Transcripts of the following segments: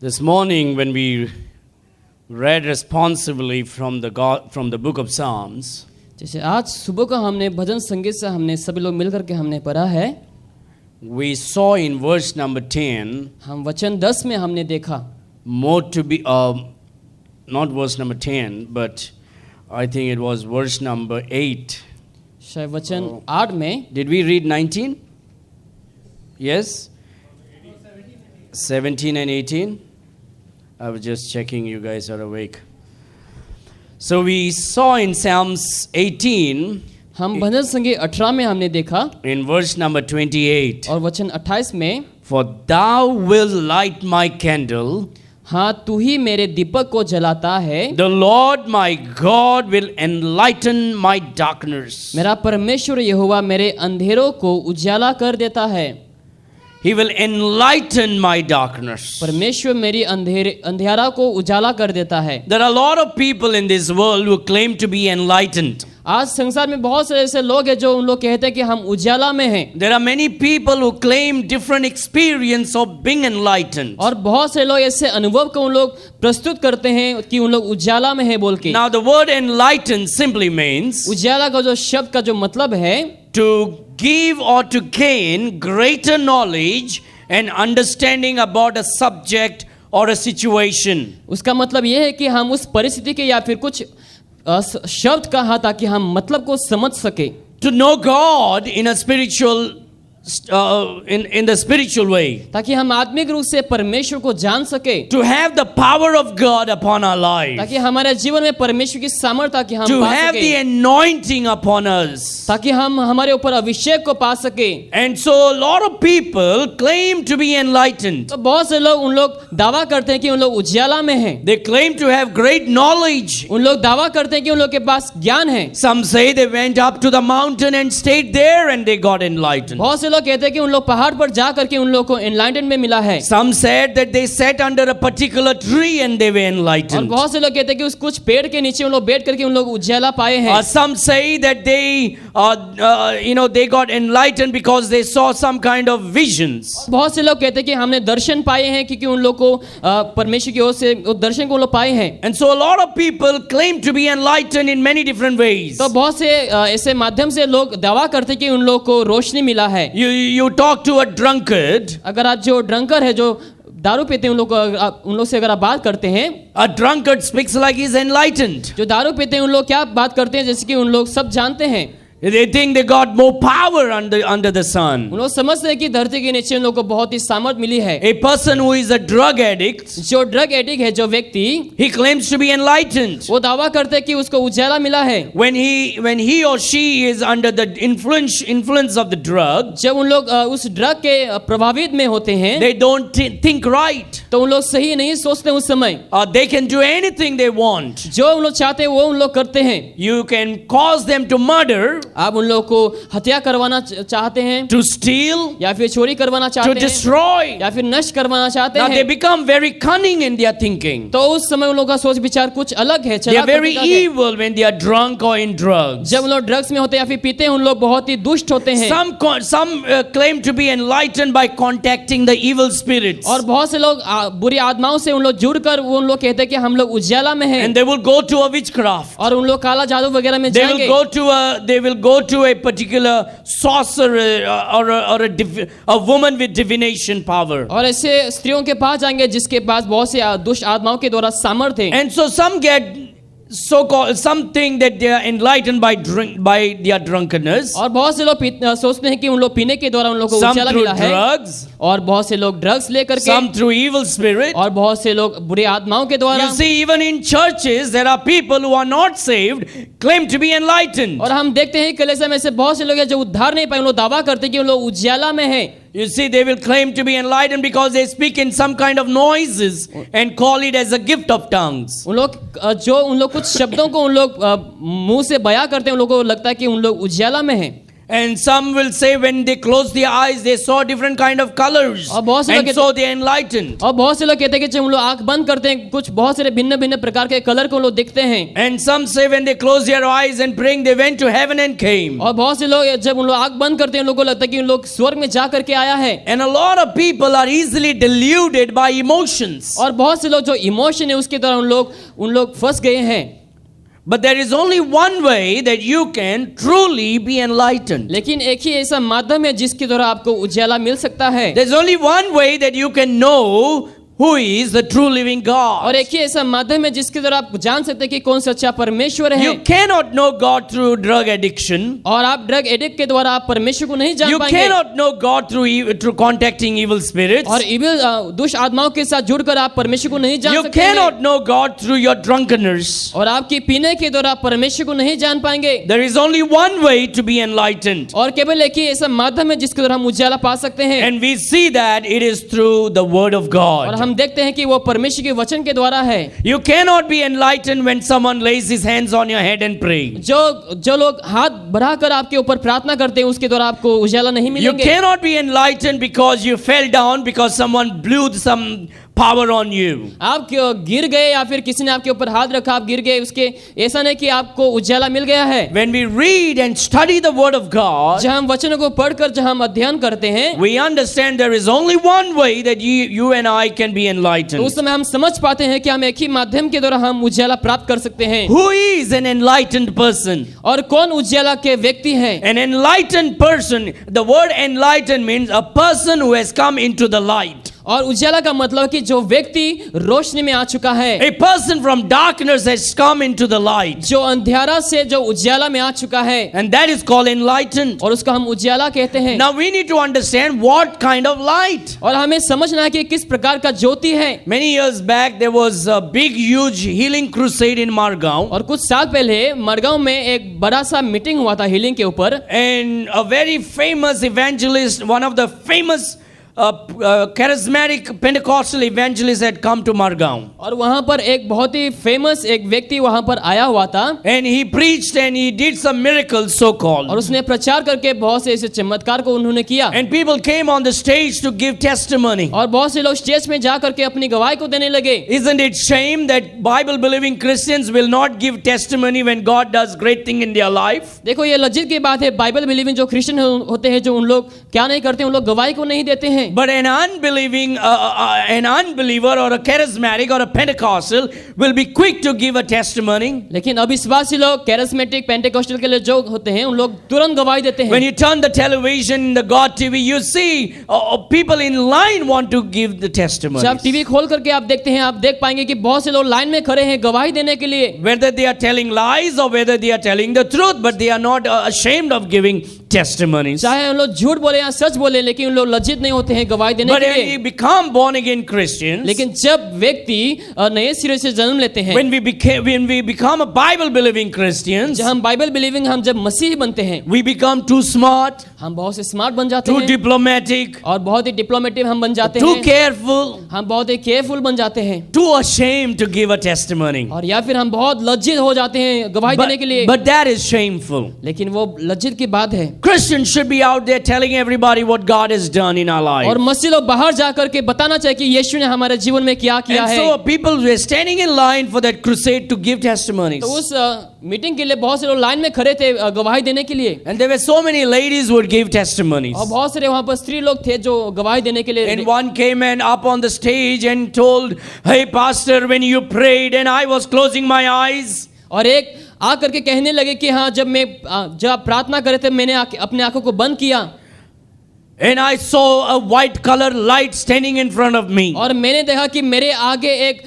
This morning, when we read responsively from the book of Psalms, जैसे आज सुबह का हमने भजन संगीत से हमने सभी लोग मिलकर के हमने पढ़ा है, we saw in verse number 10, हम वचन 10 में हमने देखा, more to be, not verse number 10, but I think it was verse number 8. शायद वचन 8 में. Did we read 19? Yes? 17 and 18? I was just checking you guys are awake. So we saw in Psalms 18, हम भजन संगीत 18 में हमने देखा in verse number 28, और वचन 28 में, for thou will light my candle, हाँ तू ही मेरे दीपक को जलाता है, the Lord my God will enlighten my darkness. मेरा परमेश्वर यहोवा मेरे अंधेरों को उजाला कर देता है. He will enlighten my darkness. परमेश्वर मेरी अंधेरा को उजाला कर देता है. There are a lot of people in this world who claim to be enlightened. आज संसार में बहुत से ऐसे लोग हैं जो उन लोग कहते हैं कि हम उजाला में हैं. There are many people who claim different experience of being enlightened. और बहुत से लोग ऐसे अनुभव को उन लोग प्रस्तुत करते हैं कि उन लोग उजाला में हैं बोल के. Now the word enlighten simply means उजाला का जो शब्द का जो मतलब है, to give or to gain greater knowledge and understanding about a subject or a situation. उसका मतलब ये है कि हम उस परिस्थिति के या फिर कुछ शब्द कहा ताकि हम मतलब को समझ सके. To know God in a spiritual in the spiritual way. ताकि हम आत्मिक रूप से परमेश्वर को जान सके. To have the power of God upon our life. ताकि हमारे जीवन में परमेश्वर की सामर्थ्य कि हम To पा have सके. the anointing upon us. ताकि हम हमारे ऊपर अभिषेक को पा सके. And so a lot of people claim to be enlightened. तो बहुत से लोग उन लोग दावा करते हैं कि उन लोग उजाला में हैं. They claim to have great knowledge. उन लोग दावा करते हैं कि उन लोग के पास ज्ञान है. Some say they went up to the mountain and stayed there and they got enlightened. बहुत से लोग कहते हैं कि उन लोग पहाड़ पर जा करके उन लोग को एनलाइटमेंट में मिला है. Some said that they sat under a particular tree and they were और enlightened. बहुत से लोग कहते हैं कि उस कुछ पेड़ के नीचे उन लोग बैठ करके उन लोग उजाला पाए हैं. Some say that they they got enlightened because they saw some kind of visions. बहुत से लोग कहते हैं कि हमने दर्शन पाए हैं क्योंकि उन लोग को परमेश्वर की ओर से उस दर्शन को उन लोग पाए हैं. And so a lot of people claim to be enlightened in many different ways. तो बहुत से ऐसे माध्यम से लोग दावा करते हैं कि उन लोग को रोशनी मिला है. You talk to a drunkard. अगर आप जो ड्रंकर है जो दारू पीते हैं उन लोग से अगर आप बात करते हैं, A drunkard speaks like he's enlightened. जो दारू पीते हैं उन लोग क्या बात करते हैं जैसे कि उन लोग सब जानते हैं. They think they got more power under the sun. उन लोग समझते हैं कि धरती के नीचे उन लोग को बहुत ही सामर्थ मिली है. A person who is a drug addict, जो ड्रग एडिक्ट है जो व्यक्ति, he claims to be enlightened. वो दावा करते हैं कि उसको उजाला मिला है. When he or she is under the influence of the drug, जब उन लोग उस ड्रग के प्रभावित में होते हैं, they don't think right. तो उन लोग सही नहीं सोचते उस समय. They can do anything they want. जो उन लोग चाहते हैं वो उन लोग करते हैं. You can cause them to murder, आप उन लोग को हत्या करवाना चाहते हैं, to steal, या फिर चोरी करवाना to चाहते हैं, destroy. या फिर नष्ट करवाना चाहते Now they हैं. become very cunning in their thinking. तो उस समय उन लोग का सोच विचार कुछ अलग है. They are चालाक very तरीका है. evil when they are drunk or in drugs. जब उन लोग ड्रग्स में होते हैं या फिर पीते हैं उन लोग बहुत ही दुष्ट होते हैं. Some claim to be enlightened by contacting the evil spirits. और बहुत से लोग बुरी आत्माओं से उन लोग जुड़कर वो उन लोग कहते हैं कि हम लोग उजाला में हैं. And they will go to a witchcraft. और उन लोग काला जादू वगैरह में They जाएंगे. will go to a particular sorcerer or a woman with divination power. और ऐसे स्त्रियों के पास जाएंगे जिसके पास बहुत से दुष्ट आत्माओं के द्वारा सामर्थ्य है. And so some get so-called something that they are enlightened by their drunkenness. और बहुत से लोग सोचते हैं कि उन लोग पीने के द्वारा उन लोग को Some उजाला through मिला है. drugs. और बहुत से लोग ड्रग्स लेकर के, Some through evil spirit. और बहुत से लोग बुरी आत्माओं के द्वारा. You see, even in churches, there are people who are not saved, claim to be enlightened. और हम देखते हैं कलीसिया में से बहुत से लोग हैं जो उद्धार नहीं पाए, उन लोग दावा करते हैं कि उन लोग उजाला में हैं. You see, they will claim to be enlightened because they speak in some kind of noises and call it as a gift of tongues. उन लोग कुछ शब्दों को उन लोग मुंह से बयां करते हैं, उन लोगों को लगता है कि उन लोग उजाला में हैं. And some will say when they closed their eyes, they saw different kind of colors. और बहुत से लोग And so they enlightened. और बहुत से लोग कहते हैं कि जब हम लोग आंख बंद करते हैं कुछ बहुत सारे भिन्न भिन्न प्रकार के कलर को लोग देखते हैं। And some say when they closed their eyes and praying, they went to heaven and came. और बहुत से लोग जब उन लोग आंख बंद करते हैं उन लोगों को लगता है कि उन लोग स्वर्ग में जा करके आया है। And a lot of people are easily deluded by emotions. और बहुत से लोग जो इमोशन है उसके द्वारा उन लोग फंस गए हैं। But there is only one way that you can truly be enlightened. लेकिन एक ही ऐसा माध्यम है जिसके द्वारा आपको उजाला मिल सकता है। There's only one way that you can know who is the true living God. और एक ही ऐसा माध्यम है जिसके द्वारा आप जान सकते हैं कि कौन सच्चा परमेश्वर है। You cannot know God through drug addiction. और आप ड्रग एडिक्ट के द्वारा आप परमेश्वर को नहीं जान You पाएंगे। cannot know God through contacting evil spirits. और इविल दुष्ट आत्माओं के साथ जुड़कर आप परमेश्वर को नहीं जान You सकते हैं। cannot know God through your drunkenness. और आपकी पीने के द्वारा परमेश्वर को नहीं जान पाएंगे। There is only one way to be enlightened. और केवल एक ही ऐसा माध्यम है जिसके द्वारा हम उजाला पा सकते हैं। And we see that it is through the word of और God. हम देखते हैं कि वो परमेश्वर के वचन के द्वारा है। You cannot be enlightened when someone lays his hands on your head and pray. जो लोग हाथ बढ़ाकर आपके ऊपर प्रार्थना करते हैं उसके द्वारा आपको उजाला नहीं You मिलेंगे। cannot be enlightened because you fell down because someone blew some power on you. आप गिर गए या फिर किसी ने आपके ऊपर हाथ रखा आप गिर गए उसके ऐसा नहीं कि आपको उजाला मिल गया है। When we read and study the word of God, जब हम वचनों को पढ़कर जब हम अध्ययन करते हैं we understand there is only one way that you and I can be तो enlightened. उस समय हम समझ पाते हैं कि हम एक ही माध्यम के द्वारा हम उजाला प्राप्त कर सकते हैं। Who is an enlightened person? और कौन उजाला के व्यक्ति है? An enlightened person, the word enlightened means a person who has come into the light. और उजाला का मतलब कि जो व्यक्ति रोशनी में आ चुका है, A person from darkness has come into the light. जो अंधेरा से जो उजाला में आ चुका है, And that is called enlightened. और उसको हम उजाला कहते हैं। Now we need to understand what kind of light. और हमें समझना है कि किस प्रकार का ज्योति है। Many years back there was a big huge healing crusade in Margao. और कुछ साल पहले मरगांव में एक बड़ा सा मीटिंग हुआ था हीलिंग के ऊपर। And a very famous evangelist, one of the famous charismatic Pentecostal evangelist had come to Margao. और वहां पर एक बहुत ही फेमस एक व्यक्ति वहां पर आया हुआ था। And he preached and he did some miracles so called. और उसने प्रचार करके बहुत से ऐसे चमत्कार को उन्होंने किया। And people came on the stage to give testimony. और बहुत से लोग स्टेज में जा करके अपनी गवाही को देने लगे। Isn't it shame that Bible believing Christians will not give testimony when God does great thing in their life? देखो ये लज्जित की बात है, बाइबल बिलीविंग जो क्रिश्चियन होते हैं जो उन लोग क्या नहीं करते, उन लोग गवाही को नहीं देते हैं। But an unbelieving, an unbeliever or a charismatic or a Pentecostal will be quick to give a testimony. लेकिन अविश्वासी लोग कैरिस्मेटिक पेंटेकोस्टल के लिए जो होते हैं उन लोग तुरंत गवाही देते हैं। When you turn the television, the God TV, you see people in line want to give the testimony. जब टीवी खोल करके आप देखते हैं आप देख पाएंगे कि बहुत से लोग लाइन में खड़े हैं गवाही देने के लिए। Whether they are telling lies or whether they are telling the truth, but they are not ashamed of giving testimonies. चाहे उन लोग झूठ बोले या सच बोले लेकिन उन लोग लज्जित नहीं होते हैं गवाही देने But के when लिए। we become born again Christians, लेकिन जब व्यक्ति नए सिरे से जन्म लेते हैं, when we become a Bible believing Christians, जब हम बाइबल बिलीविंग हम जब मसीही बनते हैं, we become too smart, हम बहुत से स्मार्ट बन जाते too हैं diplomatic, और बहुत ही डिप्लोमेटिव हम बन जाते too हैं, careful, हम बहुत ही केयरफुल बन जाते हैं, too ashamed to give a testimony. और या फिर हम बहुत लज्जित हो जाते हैं गवाही देने के लिए। But that is shameful. लेकिन वो लज्जित की बात है। Christians should be out there telling everybody what God has done in our life. और मसीह लोग बाहर जाकर के बताना चाहिए कि यीशु ने हमारे जीवन में क्या किया And है। so people were standing in line for that crusade to give testimonies. तो उस मीटिंग के लिए बहुत से लोग लाइन में खड़े थे गवाही देने के लिए। And there were so many ladies who would give testimonies. और बहुत सारे वहाँ पर स्त्री लोग थे जो गवाही देने के लिए। And one came and up on the stage and told, "Hey pastor, when you prayed and I was closing my eyes." और एक आकर के कहने लगे कि हाँ जब आप प्रार्थना करे थे मैंने अपने आंखों को बंद किया And I saw a white color light standing in front of me. और मैंने देखा कि मेरे आगे एक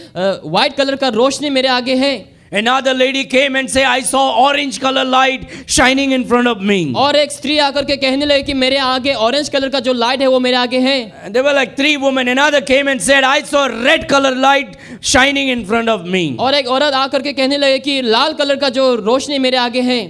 व्हाइट कलर का रोशनी मेरे आगे है। Another lady came and said, "I saw orange color light shining in front of me." और एक स्त्री आकर के कहने लगी कि मेरे आगे ऑरेंज कलर का जो लाइट है वो मेरे आगे है। And there were like 3 women. Another came and said, "I saw red color light shining in front of me." और एक औरत आकर के कहने लगी कि लाल कलर का जो रोशनी मेरे आगे है।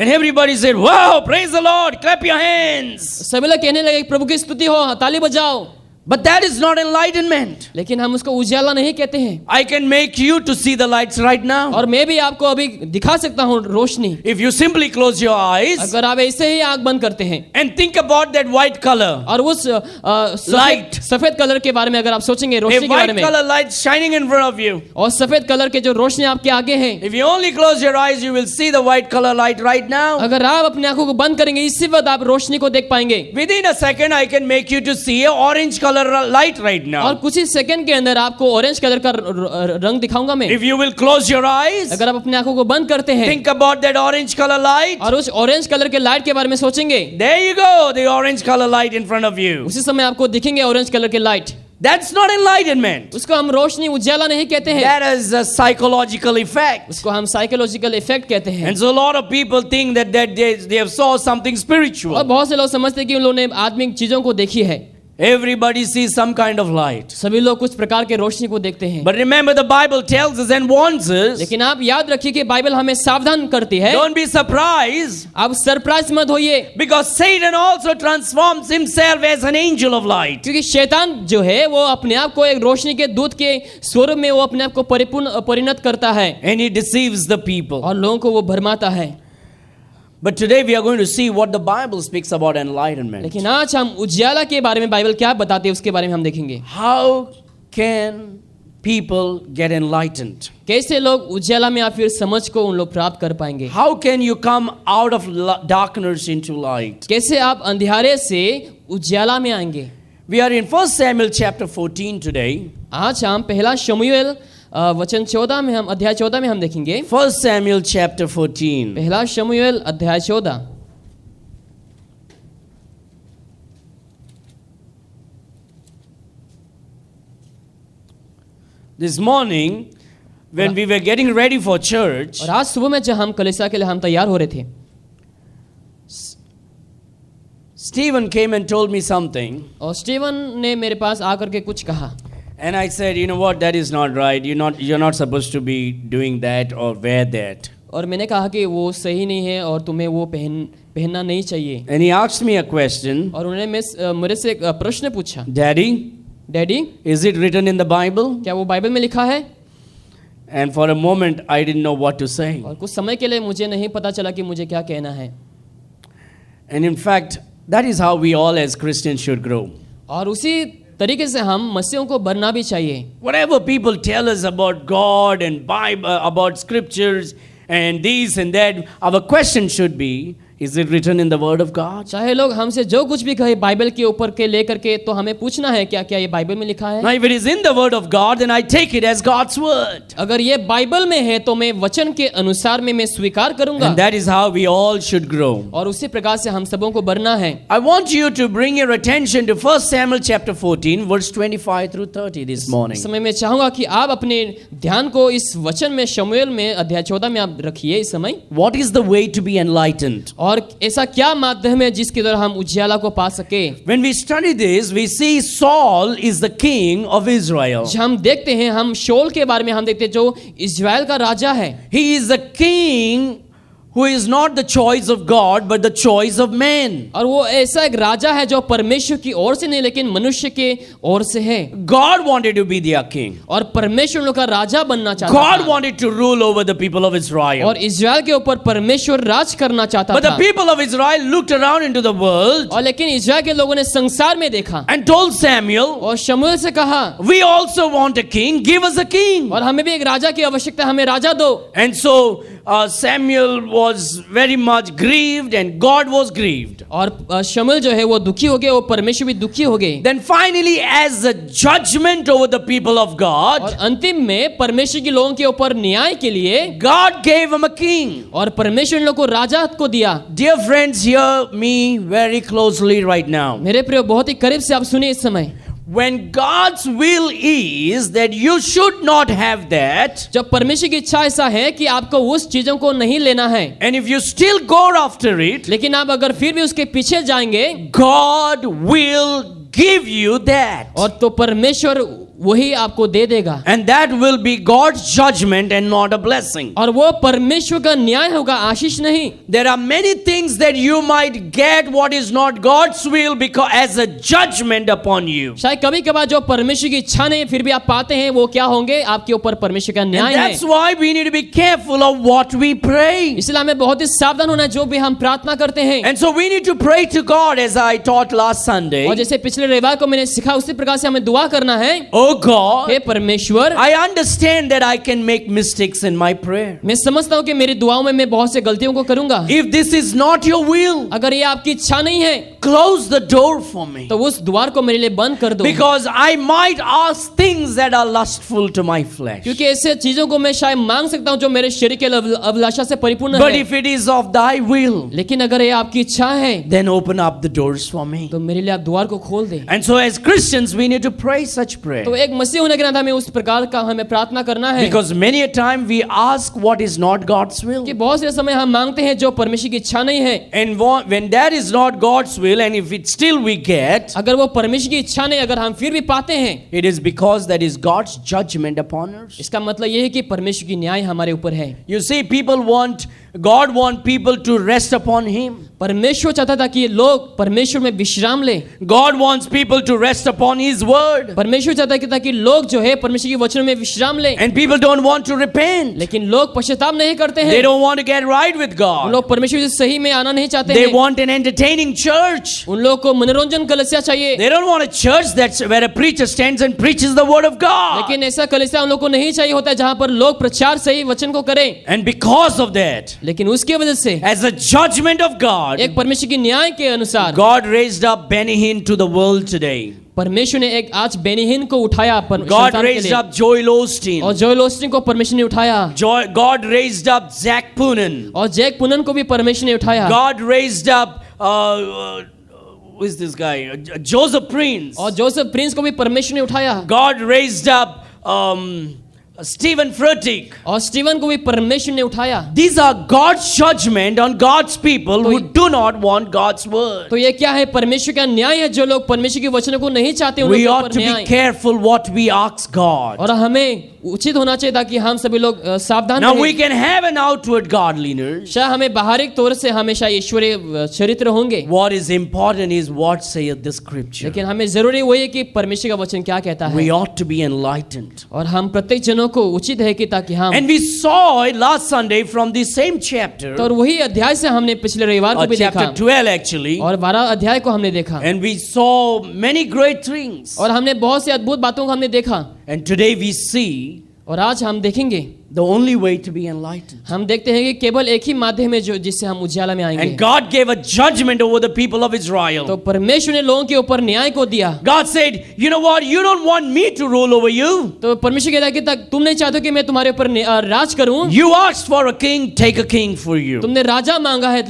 And everybody said, "Wow, praise the Lord, clap your hands." सभी लोग कहने लगे प्रभु की स्तुति हो, ताली बजाओ। But that is not enlightenment. लेकिन हम उसको उजाला नहीं कहते हैं। I can make you to see the lights right now. और मैं भी आपको अभी दिखा सकता हूँ रोशनी। If you simply close your eyes अगर आप ऐसे ही आंख बंद करते हैं and think about that white color, और उस Light. सफेद कलर के बारे में अगर आप सोचेंगे, a रोशनी के बारे white में, color light shining in front of you. और सफेद कलर के जो रोशनी आपके आगे है, If you only close your eyes, you will see the white color light right now. अगर आप अपनी आंखों को बंद करेंगे इसी वक्त आप रोशनी को देख पाएंगे। Within a second, I can make you to see a orange color light right और now. कुछ ही सेकंड के अंदर आपको ऑरेंज कलर का रंग दिखाऊंगा मैं। If you will close your eyes, अगर आप अपनी आंखों को बंद करते हैं think about that orange color light. और उस ऑरेंज कलर के लाइट के बारे में सोचेंगे, There you go, the orange color light in front of you. उसी समय आपको दिखेंगे ऑरेंज कलर के लाइट। That's not enlightenment. उसको हम रोशनी उजाला नहीं कहते हैं, That is a psychological effect. उसको हम साइकोलॉजिकल इफेक्ट कहते हैं। And so a lot of people think that they have saw something और spiritual. बहुत से लोग समझते हैं कि उन लोगों ने आत्मिक चीजों को देखी है। Everybody sees some kind of light. सभी लोग कुछ प्रकार के रोशनी को देखते हैं। But remember, the Bible tells us and warns us, लेकिन आप याद रखिए कि बाइबल हमें सावधान करती है। don't be surprised, आप सरप्राइज मत होइए, because Satan also transforms himself as an angel of light. क्योंकि शैतान जो है वो अपने आप को एक रोशनी के दूत के स्वरूप में वो अपने आप को परिणत करता है And he deceives the people. और लोगों को वो भरमाता है। But today we are going to see what the Bible speaks about enlightenment. लेकिन आज हम उजाला के बारे में बाइबल क्या बताती है उसके बारे में हम देखेंगे। How can people get enlightened? कैसे लोग उजाला में या फिर समझ को उन लोग प्राप्त कर पाएंगे। How can you come out of darkness into light? कैसे आप अंधियारे से उजाला में आएंगे। We are in 1 Samuel chapter 14 today. आज हम पहला शमूएल वचन 14 में हम अध्याय 14 में हम देखेंगे। 1 Samuel chapter 14. पहला शमूएल अध्याय 14। This morning when we were getting ready for church, और आज सुबह में जब हम कलीसिया के लिए हम तैयार हो रहे थे, Stephen came and told me something. और स्टीवन ने मेरे पास आकर के कुछ कहा। And I said, you know what, that is not right. You're not supposed to be doing that or wear that. और मैंने कहा कि वो सही नहीं है और तुम्हें वो पहनना नहीं चाहिए। And he asked me a question. और उन्होंने मेरे से एक प्रश्न पूछा, Daddy, daddy is it written in the Bible? क्या वो बाइबल में लिखा है? And for a moment, I didn't know what to say. और कुछ समय के लिए मुझे नहीं पता चला कि मुझे क्या कहना है। And in fact, that is how we all as Christians should grow. और उसी तरीके से हम मसीहों को बनना भी चाहिए। Whatever people tell us about God and Bible, about scriptures and this and that, our question should be, is it written in the word of God? चाहे लोग हमसे जो कुछ भी कहे बाइबल के ऊपर के लेकर के, तो हमें पूछना है क्या क्या ये बाइबल में लिखा है। Now if it is in the word of God, then I take it as God's word. अगर ये बाइबल में है तो मैं वचन के अनुसार में मैं स्वीकार करूंगा। And that is how we all should grow. और उसी प्रकार से हम सबों को बढ़ना है। I want you to bring your attention to 1 Samuel chapter 14 verse 25 through 30 this morning. इस समय मैं चाहूंगा कि आप अपने ध्यान को इस वचन में शमूएल में अध्याय 14 में आप रखिए इस समय। What is the way to be enlightened? और ऐसा क्या माध्यम है जिसके द्वारा हम उजियाला को पा सके। When we study this, we see Saul is the king of Israel. जब हम देखते हैं, हम शौल के बारे में हम देखते हैं जो इज़राइल का राजा है। He is a king who is not the choice of God but the choice of man. और वो ऐसा एक राजा है जो परमेश्वर की ओर से नहीं लेकिन मनुष्य के ओर से है। God wanted to be their king. और परमेश्वर लोग का राजा बनना चाहता God था। wanted to rule over the people of Israel. और इज़राइल के ऊपर परमेश्वर राज करना चाहता But the था। people of Israel looked around into the world और लेकिन इज़राइल के लोगों ने संसार में देखा and told Samuel, और शमूएल से कहा, we also want a king, give us a king. और हमें भी एक राजा की आवश्यकता, हमें राजा दो। And so Samuel was very much grieved and God was grieved. और शमूएल जो है वो दुखी हो गए और परमेश्वर भी दुखी हो गए। Then finally, as a judgment over the people of और God, अंतिम में परमेश्वर के लोगों के ऊपर न्याय के लिए God gave him a king. और परमेश्वर ने लोगों को राजा को दिया। Dear friends, hear me very closely right now. मेरे प्रिय, बहुत ही करीब से आप सुनिए इस समय। When God's will is that you should not have that, जब परमेश्वर की इच्छा ऐसा है कि आपको उस चीजों को नहीं लेना है, and if you still go after it, लेकिन आप अगर फिर भी उसके पीछे जाएंगे, God will give you that. और तो परमेश्वर वही आपको दे देगा, And that will be God's judgment and not a blessing. और वो परमेश्वर का न्याय होगा, आशीष नहीं। There are many things that you might get what is not God's will because as a judgment upon you. शायद कभी कभार जो परमेश्वर की इच्छा नहीं फिर भी आप पाते हैं, वो क्या होंगे? आपके ऊपर परमेश्वर का And न्याय है। that's why we need to be careful of what we pray. इसलिए हमें बहुत ही सावधान होना है जो भी हम प्रार्थना करते हैं। And so we need to pray to God as I taught last Sunday. और जैसे पिछले रविवार को मैंने सिखा उसी प्रकार से हमें दुआ करना है। Oh God, हे परमेश्वर, I understand that I can make mistakes in my prayer. मैं समझता हूँ कि मेरी दुआओं में मैं बहुत से गलतियों को करूंगा। If this is not your will, अगर ये आपकी इच्छा नहीं है close the door for me. तो उस द्वार को मेरे लिए बंद कर दो, Because I might ask things that are lustful to my flesh. क्योंकि ऐसे चीजों को मैं शायद मांग सकता हूँ जो मेरे शरीर के अभिलाषा से परिपूर्ण But है। if it is of thy will, लेकिन अगर ये आपकी इच्छा है then open up the doors for me. तो मेरे लिए आप द्वार को खोल दे। And so as Christians, we need to pray such prayer. तो एक मसीह होने के नाते हमें उस प्रकार का हमें प्रार्थना करना है, Because many a time we ask what is not God's will. कि बहुत से समय हम मांगते हैं जो परमेश्वर की इच्छा नहीं है। And when that is not God's will, and if it still we get, अगर वो परमेश्वर की इच्छा नहीं, अगर हम फिर भी पाते हैं, it is because that is God's judgment upon us. इसका मतलब ये है कि परमेश्वर की न्याय हमारे ऊपर है। You see, God want people to rest upon Him. परमेश्वर चाहता था कि लोग परमेश्वर में विश्राम ले। God wants people to rest upon His word. परमेश्वर चाहता है कि लोग जो है परमेश्वर के वचन में विश्राम ले। And people don't want to repent. लेकिन लोग पश्चाताप नहीं करते हैं। They don't want to get right with God. लोग परमेश्वर से सही में आना नहीं चाहते They हैं। want an entertaining church. उन लोगों को मनोरंजन कलीसिया चाहिए। They don't want a church that's where a preacher stands and preaches the word of God. लेकिन ऐसा कलीसिया उन लोगों को नहीं चाहिए होता है जहां पर लोग प्रचार सही वचन को करें। And because of that, लेकिन उसकी वजह से as a judgment of God, एक परमेश्वर की न्याय के अनुसार God raised up Benny Hinn to the world today. परमेश्वर ने एक आज बेनी हिन को उठाया God raised up Joel Osteen. और जोएल ओस्टीन को परमेश्वर ने उठाया। God raised up Zach Poonen. और जैक पुनन को भी परमेश्वर ने उठाया। God raised up who is this guy? Joseph Prince. और जोसेफ प्रिंस को भी परमेश्वर ने उठाया। God raised up Stephen Furtick. और स्टीवन को भी परमेश्वर ने उठाया। These are God's judgment on God's people who do not want God's word. तो ये क्या है? परमेश्वर का न्याय है जो लोग परमेश्वर के वचनों को नहीं चाहते उन We लोगों ought पर to be न्याय। careful what we ask God. और हमें उचित होना चाहिए ताकि हम सभी लोग सावधान Now we रहें। can have an outward godliness. शायद हमें बाहरी तौर से हमेशा ईश्वरीय चरित्र होंगे, What is important is what saith the scripture. लेकिन हमें जरूरी वही है कि परमेश्वर का वचन क्या कहता है। We ought to be enlightened. और हम प्रत्येक जनों को उचित है कि ताकि हम And we saw it last Sunday from the same chapter, तो और वही अध्याय से हमने पिछले रविवार को भी chapter देखा 12 actually, और 12 अध्याय को हमने देखा and we saw many great things. और हमने बहुत सी अद्भुत बातों को हमने देखा। And today we see और आज हम देखेंगे, the only way to be enlightened. हम देखते हैं कि केवल एक ही माध्यम है जो जिससे हम उजाला में आएंगे। And God gave a judgment over the people of तो Israel. परमेश्वर ने लोगों के ऊपर न्याय को दिया। God said, you know what, you don't want me to rule over you. तो परमेश्वर कहता है कि तक तुम नहीं चाहते कि मैं तुम्हारे ऊपर राज करूं। You asked for a king, take a king for you. तुमने राजा मांगा है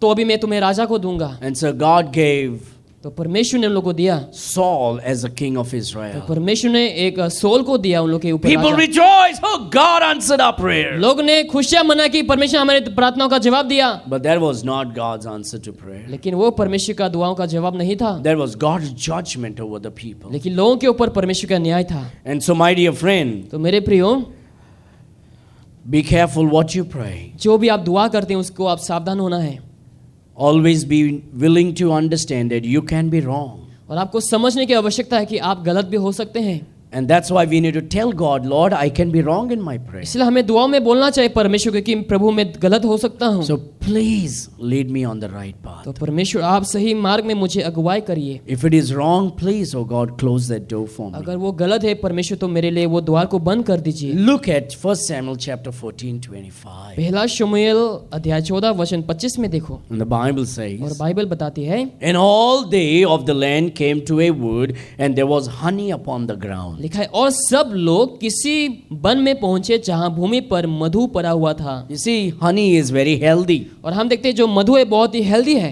तो अभी मैं तुम्हें राजा को दूंगा। And so God gave तो परमेश्वर ने उन लोगों को दिया। Saul as a king of तो Israel. परमेश्वर ने एक सोल को दिया उन लोगों के ऊपर People Raja. rejoiced, oh God answered our prayer. लोग ने खुशियां मनाई कि परमेश्वर हमारे प्रार्थनाओं का जवाब दिया, But that was not God's answer to prayer. लेकिन वो परमेश्वर का दुआओं का जवाब नहीं था, That was God's judgment over the people. लेकिन लोगों के ऊपर परमेश्वर का न्याय था। And so my dear friend, तो मेरे प्रियो, be careful what you pray. जो भी आप दुआ करते हैं उसको आप सावधान होना है Always be willing to understand that you can be wrong. और आपको समझने की आवश्यकता है कि आप गलत भी हो सकते हैं। And that's why we need to tell God, Lord, I can be wrong in my prayer. इसलिए हमें दुआओं में बोलना चाहिए परमेश्वर को कि प्रभु मैं गलत हो सकता हूँ। So please lead me on the right path. तो परमेश्वर आप सही मार्ग में मुझे अगुवाई करिए। If it is wrong, please, oh God, close that door for me. अगर वो गलत है परमेश्वर तो मेरे लिए वो द्वार को बंद कर दीजिए। Look at 1 Samuel chapter 14:25. पहला शमूएल अध्याय 14 वचन 25 में देखो, And the Bible और says, बाइबल बताती है, and all they of the land came to a wood, and there was honey upon the ground. लिखा है और सब लोग किसी वन में पहुंचे जहां भूमि पर मधु पड़ा हुआ था। You see, honey is very healthy. और हम देखते हैं जो मधु है बहुत ही हेल्दी है।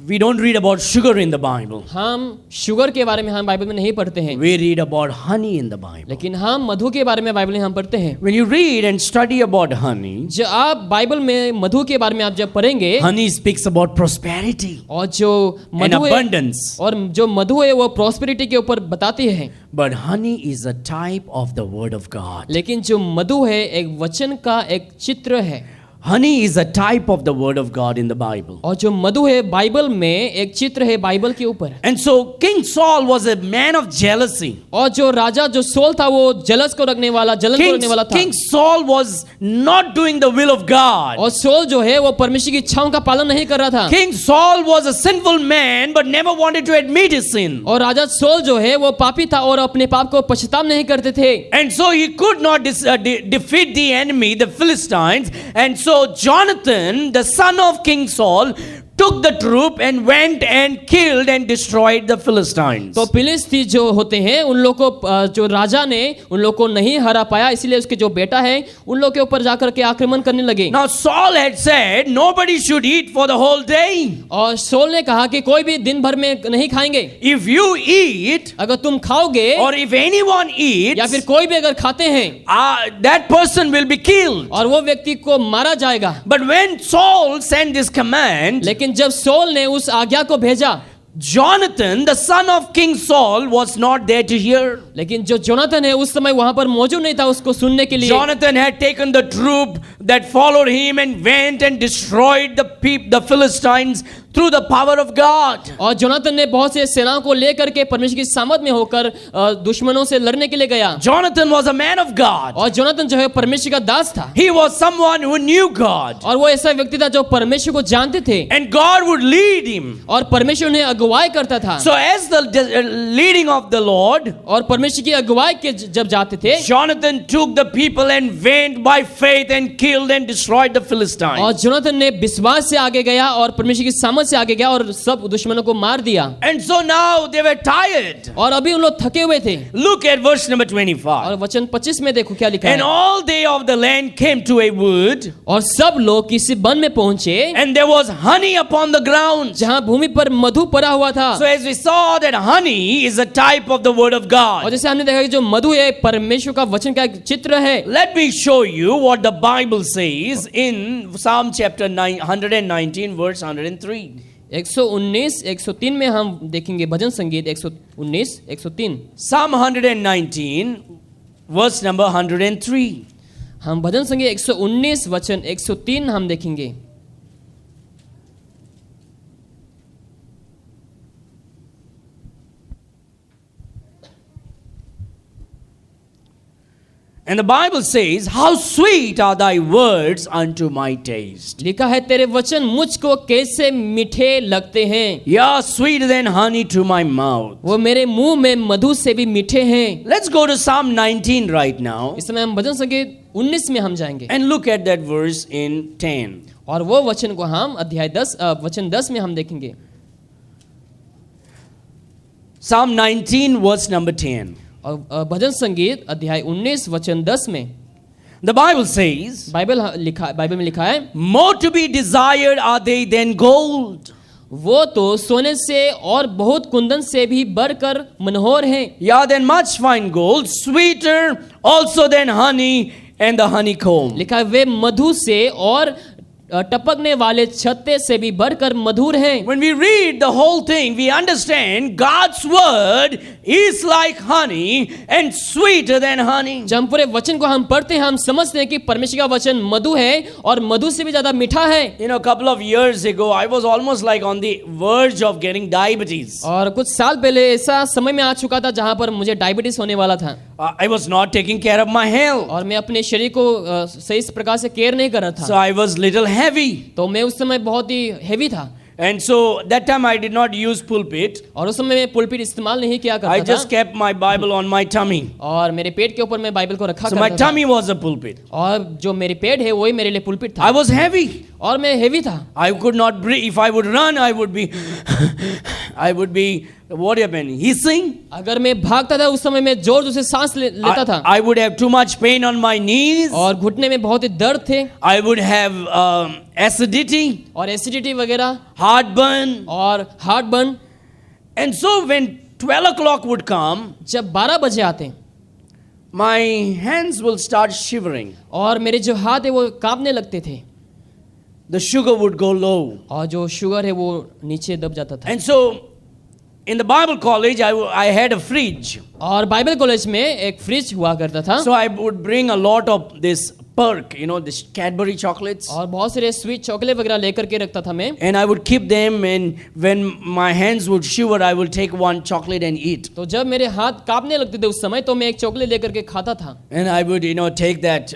We don't read about sugar in the Bible. हम शुगर के बारे में हम बाइबल में नहीं पढ़ते हैं, We read about honey in the Bible. लेकिन हम मधु के बारे में बाइबल में हम पढ़ते हैं। When you read and study about honey, जब आप बाइबल में मधु के बारे में आप जब पढ़ेंगे, honey speaks about prosperity और जो and मधु है, abundance. और जो मधु है वो प्रॉस्पेरिटी के ऊपर बताती है। But honey is a type of the word of God. लेकिन जो मधु है एक वचन का एक चित्र है, Honey is a type of the word of God in the Bible. और जो मधु है बाइबल में एक चित्र है बाइबल के ऊपर। And so King Saul was a man of jealousy. और जो राजा जो सोल था वो जलस को रखने वाला, जलन को रखने वाला था। King Saul was not doing the will of God. और सोल जो है वो परमेश्वर की इच्छाओं का पालन नहीं कर रहा था। King Saul was a sinful man but never wanted to admit his sin. और राजा सोल जो है वो पापी था और अपने पाप को पश्चाताप नहीं करते थे। And so he could not defeat the enemy, the Philistines. And so Jonathan, the son of King Saul, took the troop and went and killed and destroyed the Philistines. तो फिलिस्ती जो होते हैं उन लोग को जो राजा ने उन लोग को नहीं हरा पाया, इसलिए उसके जो बेटा है उन लोग के ऊपर जाकर के आक्रमण करने लगे। Now Saul had said nobody should eat for the whole day. और सोल ने कहा कि कोई भी दिन भर में नहीं खाएंगे। If you eat, अगर तुम खाओगे or if anyone eats, या फिर कोई भी अगर खाते हैं, that person will be killed. और वो व्यक्ति को मारा जाएगा। But when Saul sent this command, लेकिन जब सोल ने उस आज्ञा को भेजा, Jonathan, the son of King Saul, was not there to hear. लेकिन जो जोनाथन है उस समय वहां पर मौजूद नहीं था उसको सुनने के लिए। Jonathan had taken the troop that followed him and went and destroyed the Philistines through the power of God. और जोनाथन ने बहुत से सेनाओं को लेकर के परमेश्वर की सामर्थ में होकर दुश्मनों से लड़ने के लिए गया। Jonathan was a man of God. और जोनाथन जो है परमेश्वर का दास था। He was someone who knew God. और वो ऐसा व्यक्ति था जो परमेश्वर को जानते थे। And God would lead him. और परमेश्वर उन्हें अगुवाई करता था। So as the leading of the Lord, और परमेश्वर की अगुवाई के जब जाते थे, Jonathan took the people and went by faith and killed and destroyed the Philistines. और जोनाथन ने विश्वास से आगे गया और परमेश्वर की सामर्थ से आगे गया और सब दुश्मनों को मार दिया। And so now they were tired. और अभी उन लोग थके हुए थे। Look at verse number 25. और वचन 25 में देखो क्या लिखा है। And all they of the land came to a wood, और सब लोग किसी वन में पहुंचे, and there was honey upon the ground. जहां भूमि पर मधु पड़ा हुआ था। So as we saw that honey is a type of the word of और God. जैसे हमने देखा कि जो मधु है परमेश्वर का वचन का एक चित्र है। Let me show you what the Bible says in Psalm chapter 119 verse 103. 119 103 में हम देखेंगे भजन संगीत 119 103। Psalm 119 verse number 103. हम भजन संगीत 119 वचन 103 हम देखेंगे। And the Bible says, how sweet are thy words unto my taste. लिखा है तेरे वचन मुझको कैसे मीठे लगते हैं। Yeah, sweeter than honey to my mouth. वो मेरे मुंह में मधु से भी मीठे हैं। Let's go to Psalm 19 right now इस समय हम भजन संगीत 19 में हम जाएंगे and look at that verse in 10. और वो वचन को हम अध्याय 10 वचन 10 में हम देखेंगे। Psalm 19 verse number 10. और भजन संगीत अध्याय 19 वचन 10 में The Bible says, बाइबल में लिखा है, more to be desired are they than gold. वो तो सोने से और बहुत कुंदन से भी बढ़कर मनोहर हैं। Yeah, than much fine gold, sweeter also than honey and the honeycomb. लिखा है वे मधु से और टपकने वाले छत्ते से भी बढ़कर मधुर हैं। When we read the whole thing, we understand God's word is like honey and sweeter than honey. जब हम पूरे वचन को हम पढ़ते हैं हम समझते हैं कि परमेश्वर का वचन मधु है और मधु से भी ज्यादा मीठा है। You know, a couple of years ago, I was almost like on the verge of getting diabetes. और कुछ साल पहले ऐसा समय में आ चुका था जहां पर मुझे डायबिटीज होने वाला था। I was not taking care of my health. और मैं अपने शरीर को सही प्रकार से केयर नहीं कर रहा था। So I was little heavy. तो मैं उस समय बहुत ही हेवी था। And so that time I did not use pulpit. और उस समय मैं पुलपिट इस्तेमाल नहीं किया करता I था। just kept my Bible on my tummy. और मेरे पेट के ऊपर मैं बाइबल को रखा So my करता था। tummy was a pulpit. और जो मेरी पेट है वही मेरे लिए पुलपिट था। I was heavy. और मैं हेवी था। I could not breathe. If I would run, I would be I would be, what happened? Hissing. अगर मैं भागता था उस समय मैं जोर जोर से सांस लेता था I would have too much pain on my knees. और घुटने में बहुत ही दर्द थे I would have acidity, और एसिडिटी वगैरह heartburn. और heart burn. And so when 12 o'clock would come, जब 12 बजे आते my hands will start shivering. और मेरे जो हाथ है वो कांपने लगते थे The sugar would go low. और जो शुगर है वो नीचे दब जाता था। And so in the Bible college, I had a fridge. और बाइबल कॉलेज में एक फ्रिज हुआ करता था So I would bring a lot of this perk, this Cadbury chocolates. और बहुत सारे स्वीट चॉकलेट वगैरह लेकर के रखता था मैं And I would keep them, and when my hands would shiver, I would take one chocolate and eat. तो जब मेरे हाथ कांपने लगते थे उस समय तो मैं एक चॉकलेट लेकर के खाता था And I would, take that,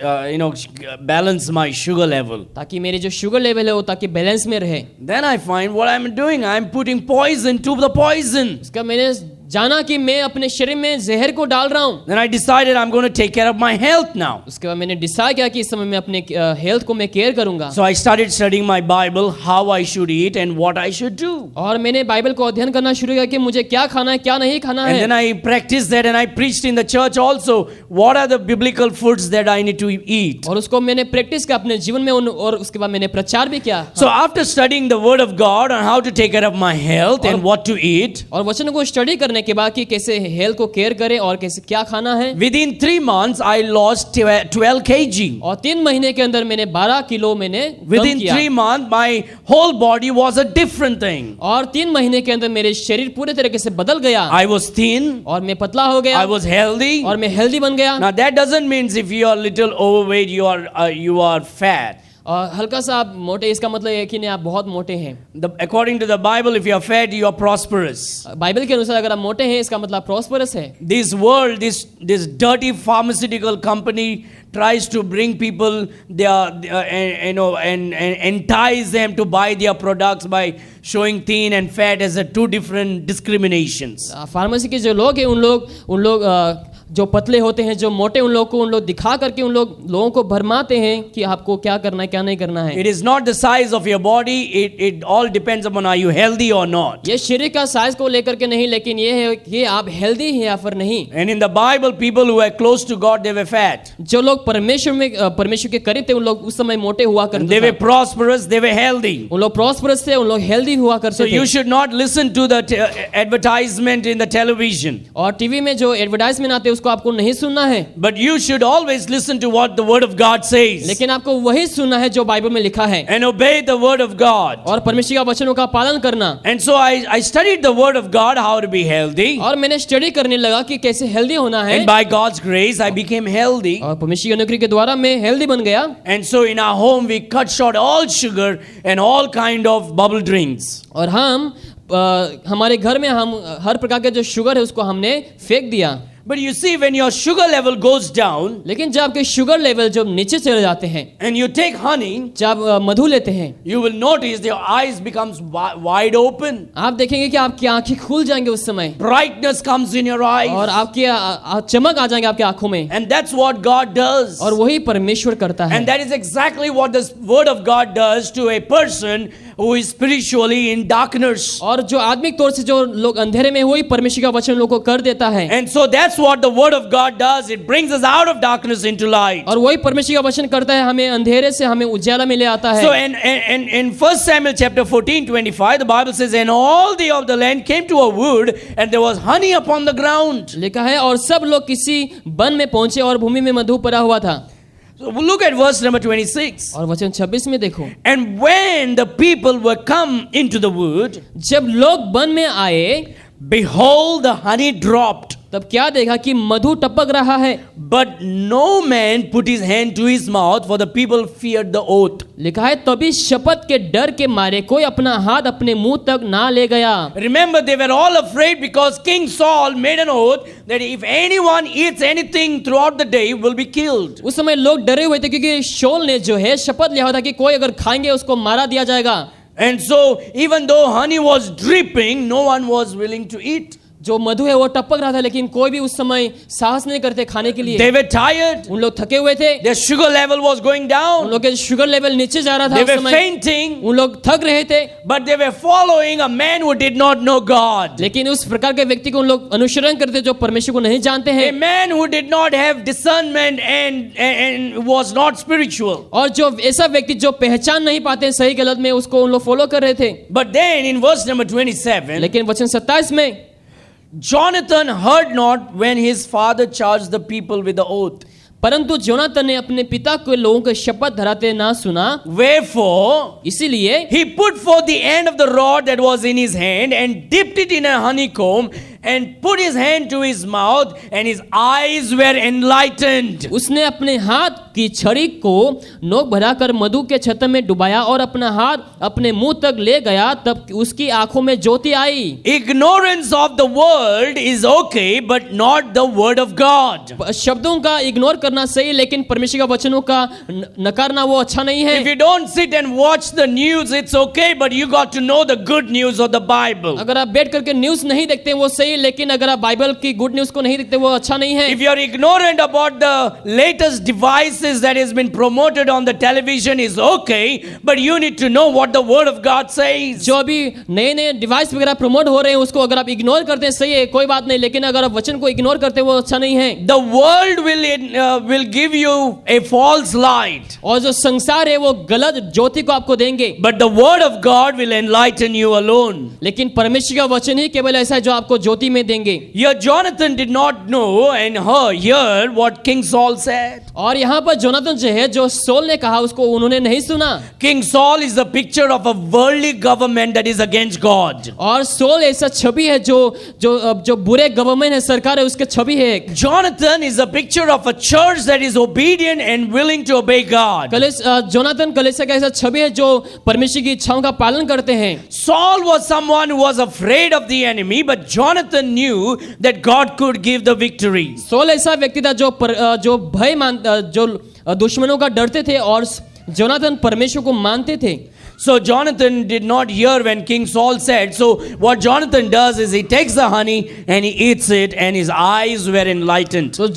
balance my sugar level. ताकि मेरे जो शुगर लेवल है वो ताकि बैलेंस में रहे। Then I find what I'm doing, I'm putting poison to the poison. इसका मैंने जाना कि मैं अपने शरीर में जहर को डाल रहा हूँ। Then I decided I'm going to take care of my health now. उसके बाद मैंने डिसाइड किया कि इस समय मैं अपने हेल्थ को मैं केयर करूंगा। So I started studying my Bible, how I should eat and what I should do. और मैंने बाइबल को अध्ययन करना शुरू किया कि मुझे क्या खाना है क्या नहीं खाना And है। then I practiced that, and I preached in the church also what are the biblical foods that I need to eat. और उसको मैंने प्रैक्टिस किया अपने जीवन में और उसके बाद मैंने प्रचार भी किया। So after studying the word of God on how to take care of my health and what to eat, और वचन को स्टडी करने के बाद कि कैसे हेल्थ को केयर करें और कैसे क्या खाना है, within 3 months I lost 12 kg. और 3 महीने के अंदर मैंने 12 किलो मैंने कम Within किया। 3 months my whole body was a different thing. और 3 महीने के अंदर मेरे शरीर पूरे तरीके से बदल गया I was thin, और मैं पतला हो गया I was healthy. और मैं हेल्दी बन गया। Now that doesn't mean if you are little overweight you are fat. और हल्का सा आप मोटे इसका मतलब है कि नहीं आप बहुत मोटे हैं। According to the Bible, if you are fat, you are prosperous. Bible के अनुसार अगर आप मोटे हैं इसका मतलब प्रॉस्परस है। This world, this dirty pharmaceutical company tries to bring people and entice them to buy their products by showing thin and fat as two different discriminations. Pharmacy के जो लोग हैं उन लोग जो पतले होते हैं जो मोटे उन लोग दिखा करके उन लोगों को भरमाते हैं कि आपको क्या करना है क्या नहीं करना है। It is not the size of your body, it all depends upon are you healthy or not. ये शरीर का साइज को लेकर के नहीं लेकिन ये है कि आप हेल्दी हैं या फिर नहीं। And in the Bible, people who were close to God, they were fat. जो लोग परमेश्वर के करीब थे उन लोग उस समय मोटे हुआ करते थे। They were prosperous, they were healthy. उन लोग प्रॉस्परस थे उन लोग हेल्दी हुआ So करते थे। you should not listen to the advertisement in the television. और टीवी में जो एडवर्टाइजमेंट आते हैं उसको आपको नहीं सुनना है। But you should always listen to what the word of God says. लेकिन आपको वही सुनना है जो बाइबल में लिखा है। And obey the word of God. और परमेश्वर का वचनों का पालन करना। And so I studied the word of God, how to be healthy. और मैंने स्टडी करने लगा कि कैसे हेल्दी होना है। And by God's grace, I became healthy. और परमेश्वर की अनुग्रह के द्वारा मैं हेल्दी बन गया। And so in our home, we cut short all sugar and all kind of bubble drinks. और हमारे घर में हम हर प्रकार के जो शुगर है उसको हमने फेंक दिया। But you see, when your sugar level goes down, लेकिन जब आपके शुगर लेवल जब नीचे चले जाते हैं, and you take honey, जब मधु लेते हैं, you will notice your eyes becomes wide open. आप देखेंगे कि आपकी आंखें खुल जाएंगे उस समय। Brightness comes in your eyes. और आपकी चमक आ जाएंगे आपकी आंखों में। And that's what God does. और वही परमेश्वर करता है। And that is exactly what the word of God does to a person who is spiritually in darkness. और जो आत्मिक तौर से जो लोग अंधेरे में वही परमेश्वर का वचन लोगों को कर देता है। And so that's what the word of God does. It brings us out of darkness into light. और वही परमेश्वर का वचन करता है हमें अंधेरे से हमें उजाला में ले आता है। So in 1 Samuel chapter 14:25, the Bible says, and all the of the land came to a wood, and there was honey upon the ground. लिखा है और सब लोग किसी वन में पहुंचे और भूमि में मधु पड़ा हुआ था। So we'll look at verse number 26. और वचन 26 में देखो, And when the people were come into the wood, जब लोग वन में आए, behold, the honey dropped. तब क्या देखा कि मधु टपक रहा है। But no man put his hand to his mouth, for the people feared the oath. लिखा है तभी शपथ के डर के मारे कोई अपना हाथ अपने मुंह तक ना ले गया। Remember, they were all afraid because King Saul made an oath that if anyone eats anything throughout the day will be killed. उस समय लोग डरे हुए थे क्योंकि शौल ने जो है शपथ लिया हुआ था कि कोई अगर खाएंगे उसको मारा दिया जाएगा। And so even though honey was dripping, no one was willing to eat. जो मधु है वो टपक रहा था, लेकिन कोई भी उस समय साहस नहीं करते खाने के लिए। They were tired. उन लोग थके हुए थे, Their sugar level was going उन down. लोग के शुगर लेवल नीचे जा रहा था They उस were समय, fainting. उन लोग थक रहे थे। But they were following a man who did not know God. लेकिन उस प्रकार के व्यक्ति को उन लोग अनुसरण करते जो परमेश्वर को नहीं जानते A हैं, man who did not have discernment and was not spiritual. और जो ऐसा व्यक्ति जो पहचान नहीं पाते हैं सही गलत में, उसको उन लोग फॉलो कर रहे थे। But then in verse number 27, लेकिन वचन 27 में, Jonathan heard not when his father charged the people with the oath. परंतु जोनातन ने अपने पिता को लोगों को शपथ धराते ना सुना, Wherefore, इसीलिए he put forth the end of the rod that was in his hand and dipped it in a honeycomb and put his hand to his mouth and his eyes were enlightened. उसने अपने हाथ की छड़ी को नोक भराकर मधु के छत्त में डुबाया और अपना हाथ अपने मुंह तक ले गया, तब उसकी आंखों में ज्योति आई। Ignorance of the world is okay, but not the word of God. शब्दों का इग्नोर करना सही, लेकिन परमेश्वर का वचनों का नकारना वो अच्छा नहीं है। If you don't sit and watch the news, it's okay, but you got to know the good news of the Bible. अगर आप बैठ करके न्यूज़ नहीं देखते वो सही, लेकिन अगर आप बाइबल की गुड न्यूज़ को नहीं देखते वो अच्छा नहीं है। If you are ignorant about the latest devices that has been promoted on the television is okay, but you need to know what the word of God says. जो अभी नए नए डिवाइस वगैरह प्रमोट हो रहे हैं उसको अगर आप इग्नोर करते हैं सही है, कोई बात नहीं, लेकिन अगर आप वचन को इग्नोर करते हैं वो अच्छा नहीं है। The world will give you a false light, और जो संसार है वो गलत ज्योति को आपको देंगे, but the word of God will enlighten you alone. लेकिन परमेश्वर का वचन ही केवल ऐसा है जो आपको ज्योति में देंगे। Here Jonathan did not know and hear what King Saul said. और यहाँ पर जोनातन जो है, जो सोल ने कहा उसको उन्होंने नहीं सुना। King Saul is a picture of a worldly government that is against God. और सोल ऐसा छवि है जो बुरे गवर्नमेंट है, सरकार है, उसके छवि है। Jonathan is a picture of a church that is obedient and willing to obey God. Jonatan कलीसिया का ऐसा छवि है जो परमेश्वर की इच्छाओं का पालन करते हैं। Saul was someone who was afraid of the enemy, but Jonathan knew that God could give the victory. Saul ऐसा व्यक्ति था जो दुश्मनों का डरते थे, और जोनातन परमेश्वर को मानते थे। So Jonathan did not hear when King Saul said. So what Jonathan does is he takes the honey and he eats it, and his eyes were enlightened. तो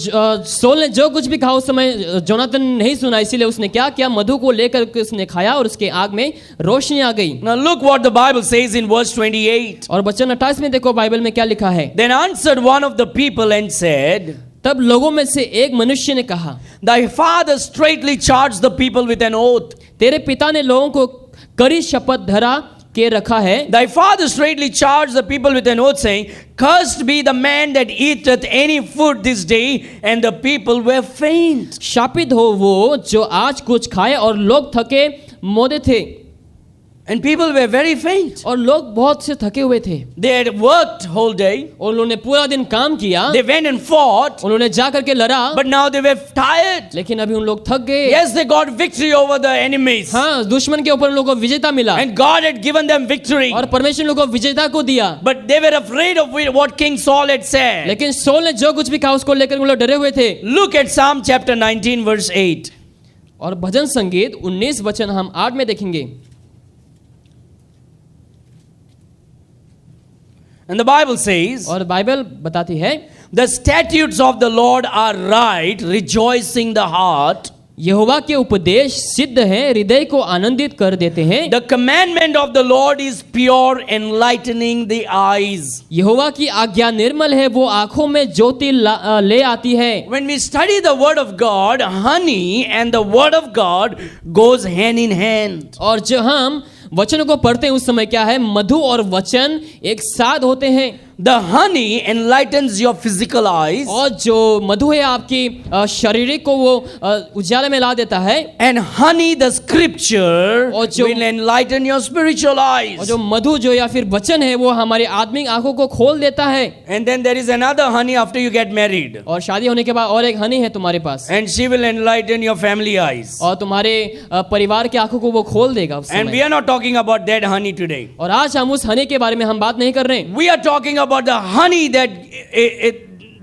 सोल ने जो कुछ भी कहा उस समय जोनातन नहीं सुना, इसीलिए उसने क्या किया, मधु को लेकर के उसने खाया और उसके आग में रोशनी आ गई। Now look what the Bible says in verse 28. और वचन 28 में देखो बाइबल में क्या लिखा है। Then answered one of the people and said, तब लोगों में से एक मनुष्य ने कहा, Thy father straightly charged the people with an oath. तेरे पिता ने लोगों को कड़ी शपथ धरा के रखा है। Thy father straightly charged the people with an oath, saying, Cursed be the man that eateth any food this day, and the people were faint. शापित हो वो जो आज कुछ खाए, और लोग थके मोदे थे। And people were very faint. और लोग बहुत से थके हुए थे। They had worked whole day. और उन्होंने पूरा दिन काम किया, They went and fought, उन्होंने जा करके लड़ा, but now they were tired. लेकिन अभी उन लोग थक गए। Yes, they got victory over the enemies. हाँ, दुश्मन के ऊपर उन लोगों को विजेता मिला, And God had given them victory. और परमेश्वर लोगों को विजेता को दिया। But they were afraid of what King Saul had said. लेकिन सोल ने जो कुछ भी कहा उसको लेकर उन लोग डरे हुए थे। Look at Psalm chapter 19 verse 8. और भजन संगीत 19 वचन हम 8 में देखेंगे। And the Bible says, और बाइबल बताती है, The statutes of the Lord are right, rejoicing the heart. यहोवा के उपदेश सिद्ध हैं, हृदय को आनंदित कर देते हैं। The commandment of the Lord is pure, enlightening the eyes. यहोवा की आज्ञा निर्मल है, वो आंखों में ज्योति ले आती है। When we study the word of God, honey and the word of God goes hand in hand. और जो हम वचन को पढ़ते हैं उस समय क्या है, मधु और वचन एक साथ होते हैं। The honey enlightens your physical eyes, और जो मधु है आपकी शारीरिक को वो उजाले में ला देता है। and honey, the scripture, और जो- will enlighten your spiritual और eyes. जो मधु जो या फिर वचन है वो हमारी आत्मिक आंखों को खोल देता है। And then there is another honey after you get married, और शादी होने के बाद और एक हनी है तुम्हारे पास, and she will enlighten your family eyes. और तुम्हारे परिवार की आंखों को वो खोल देगा उस And we समय। are not talking about that honey today. और आज हम उस हनी के बारे में हम बात नहीं कर रहे हैं। We are talking about the honey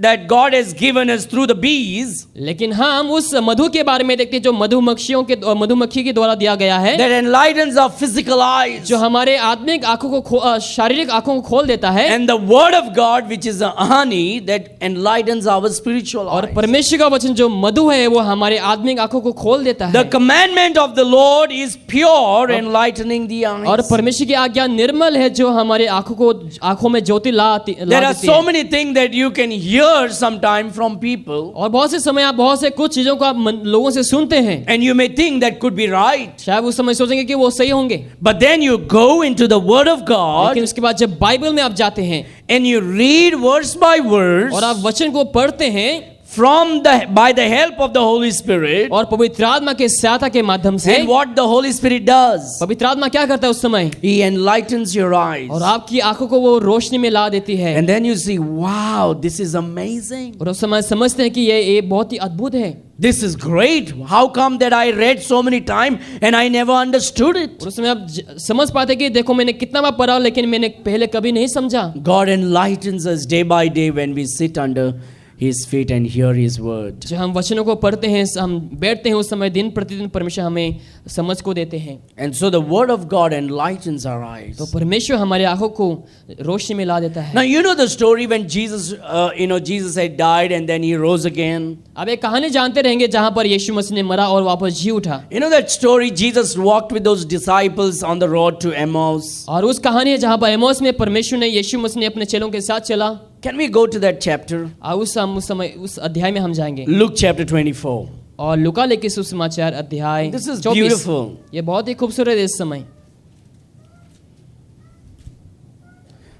that God has given us through the bees, लेकिन हम उस मधु के बारे में देखते हैं जो मधुमक्खी के द्वारा दिया गया है, that enlightens our physical eyes, जो हमारे आत्मिक आंखों को शारीरिक आंखों को खोल देता है, and the word of God, which is a honey, that enlightens our spiritual और eyes. परमेश्वर का वचन जो मधु है वो हमारे आत्मिक आंखों को खोल देता है। The commandment of the Lord is pure, enlightening the और eyes. परमेश्वर की आज्ञा निर्मल है जो हमारे आंखों में ज्योति ला There are देती so है। many things that you can hear sometime from people, और बहुत से समय आप बहुत से कुछ चीजों को आप लोगों से सुनते हैं, and you may think that could be right. शायद उस समय सोचेंगे कि वो सही होंगे, But then you go into the Word of God लेकिन उसके बाद जब बाइबल में आप जाते हैं and you read verse by verse और आप वचन को पढ़ते हैं by the help of the Holy Spirit, और पवित्र आत्मा के सहायता के माध्यम से, and what the Holy Spirit does, पवित्र आत्मा क्या करता है उस समय, He enlightens your eyes. और आपकी आंखों को वो रोशनी में ला देती है, And then you see, wow, this is amazing. और उस समय समझते हैं कि ये बहुत ही अद्भुत है, This is great. How come that I read so many times and I never understood it? और उस समय आप समझ पाते कि देखो मैंने कितना बार पढ़ा लेकिन मैंने पहले कभी नहीं समझा। God enlightens us day by day when we sit under His feet and hear His word. जब हम वचनों को पढ़ते हैं, हम बैठते हैं, उस समय दिन प्रतिदिन परमेश्वर हमें समझ को देते हैं, And so the word of God enlightens our eyes. तो परमेश्वर हमारे आंखों को रोशनी में ला देता है। Now you know the story when Jesus had died and then He rose again. अब एक कहानी जानते रहेंगे जहाँ पर यीशु मसीह ने मरा और वापस जी उठा। You know that story, Jesus walked with those disciples on the road to Emmaus. और उस कहानी है जहाँ पर एमोस में परमेश्वर ने यीशु मसीह ने अपने चेलों के साथ चला। Can we go to that chapter? उस अध्याय में हम जाएंगे। Luke chapter 24. और लूका लिखित सुसमाचार अध्याय This is 24। beautiful. ये बहुत ही खूबसूरत है इस समय।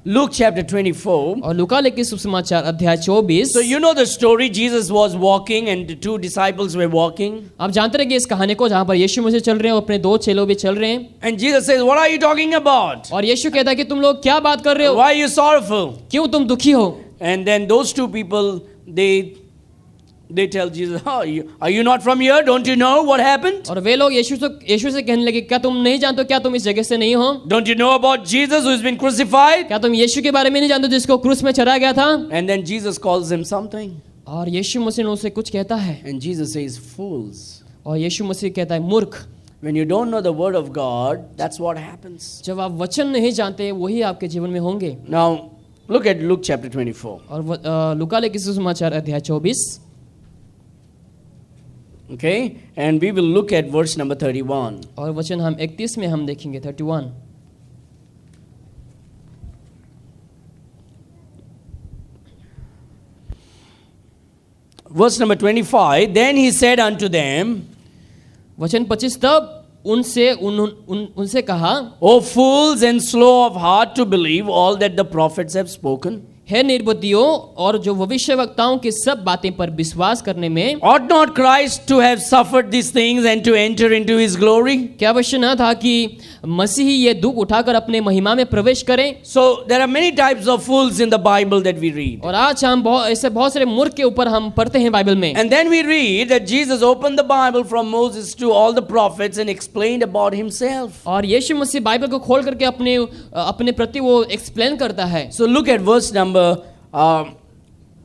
Luke chapter 24. और लूका लिखित सुसमाचार अध्याय 24। So you know the story, Jesus was walking and the two disciples were walking. आप जानते रहे इस कहानी को जहाँ पर यीशु मसीह चल रहे हैं और अपने दो चेलों भी चल रहे हैं। And Jesus says, what are you talking about? और यीशु कहता है कि तुम लोग क्या बात कर रहे हो, Why are you sorrowful? क्यों तुम दुखी हो। And then those two people, they tell Jesus, are you not from here? Don't you know what happened? और वे लोग यीशु से कहने लगे, क्या तुम नहीं जानते, क्या तुम इस जगह से नहीं हो, Don't you know about Jesus who's been crucified? क्या तुम यीशु के बारे में नहीं जानते जिसको क्रूस में चढ़ाया गया था। And then Jesus calls him something. और यीशु मसीह ने उसे कुछ कहता है And Jesus says, fools. और यीशु मसीह कहता है मूर्ख। When you don't know the word of God, that's what happens. जब आप वचन नहीं जानते वही आपके जीवन में होंगे। Now, look at Luke chapter 24. और लूका लिखित सुसमाचार अध्याय 24। Okay? And we will look at verse number 31. और वचन हम 31 में हम देखेंगे 31। Verse number 25. Then he said unto them, वचन 25, तब उनसे कहा, O fools and slow of heart to believe all that the prophets have spoken. हे निर्बुद्धियों और जो भविष्यवक्ताओं की सब बातें पर विश्वास करने में, Ought not Christ to have suffered these things and to enter into his glory? क्या अवश्य न था कि मसीही ये दुख उठाकर अपने महिमा में प्रवेश करें। So there are many types of fools in the Bible that we read. और आज हम ऐसे बहुत सारे मूर्ख के ऊपर हम पढ़ते हैं बाइबल में। And then we read that Jesus opened the Bible from Moses to all the prophets and explained about himself. और यीशु मसीह बाइबल को खोल करके अपने प्रति वो एक्सप्लेन करता है। So look at verse number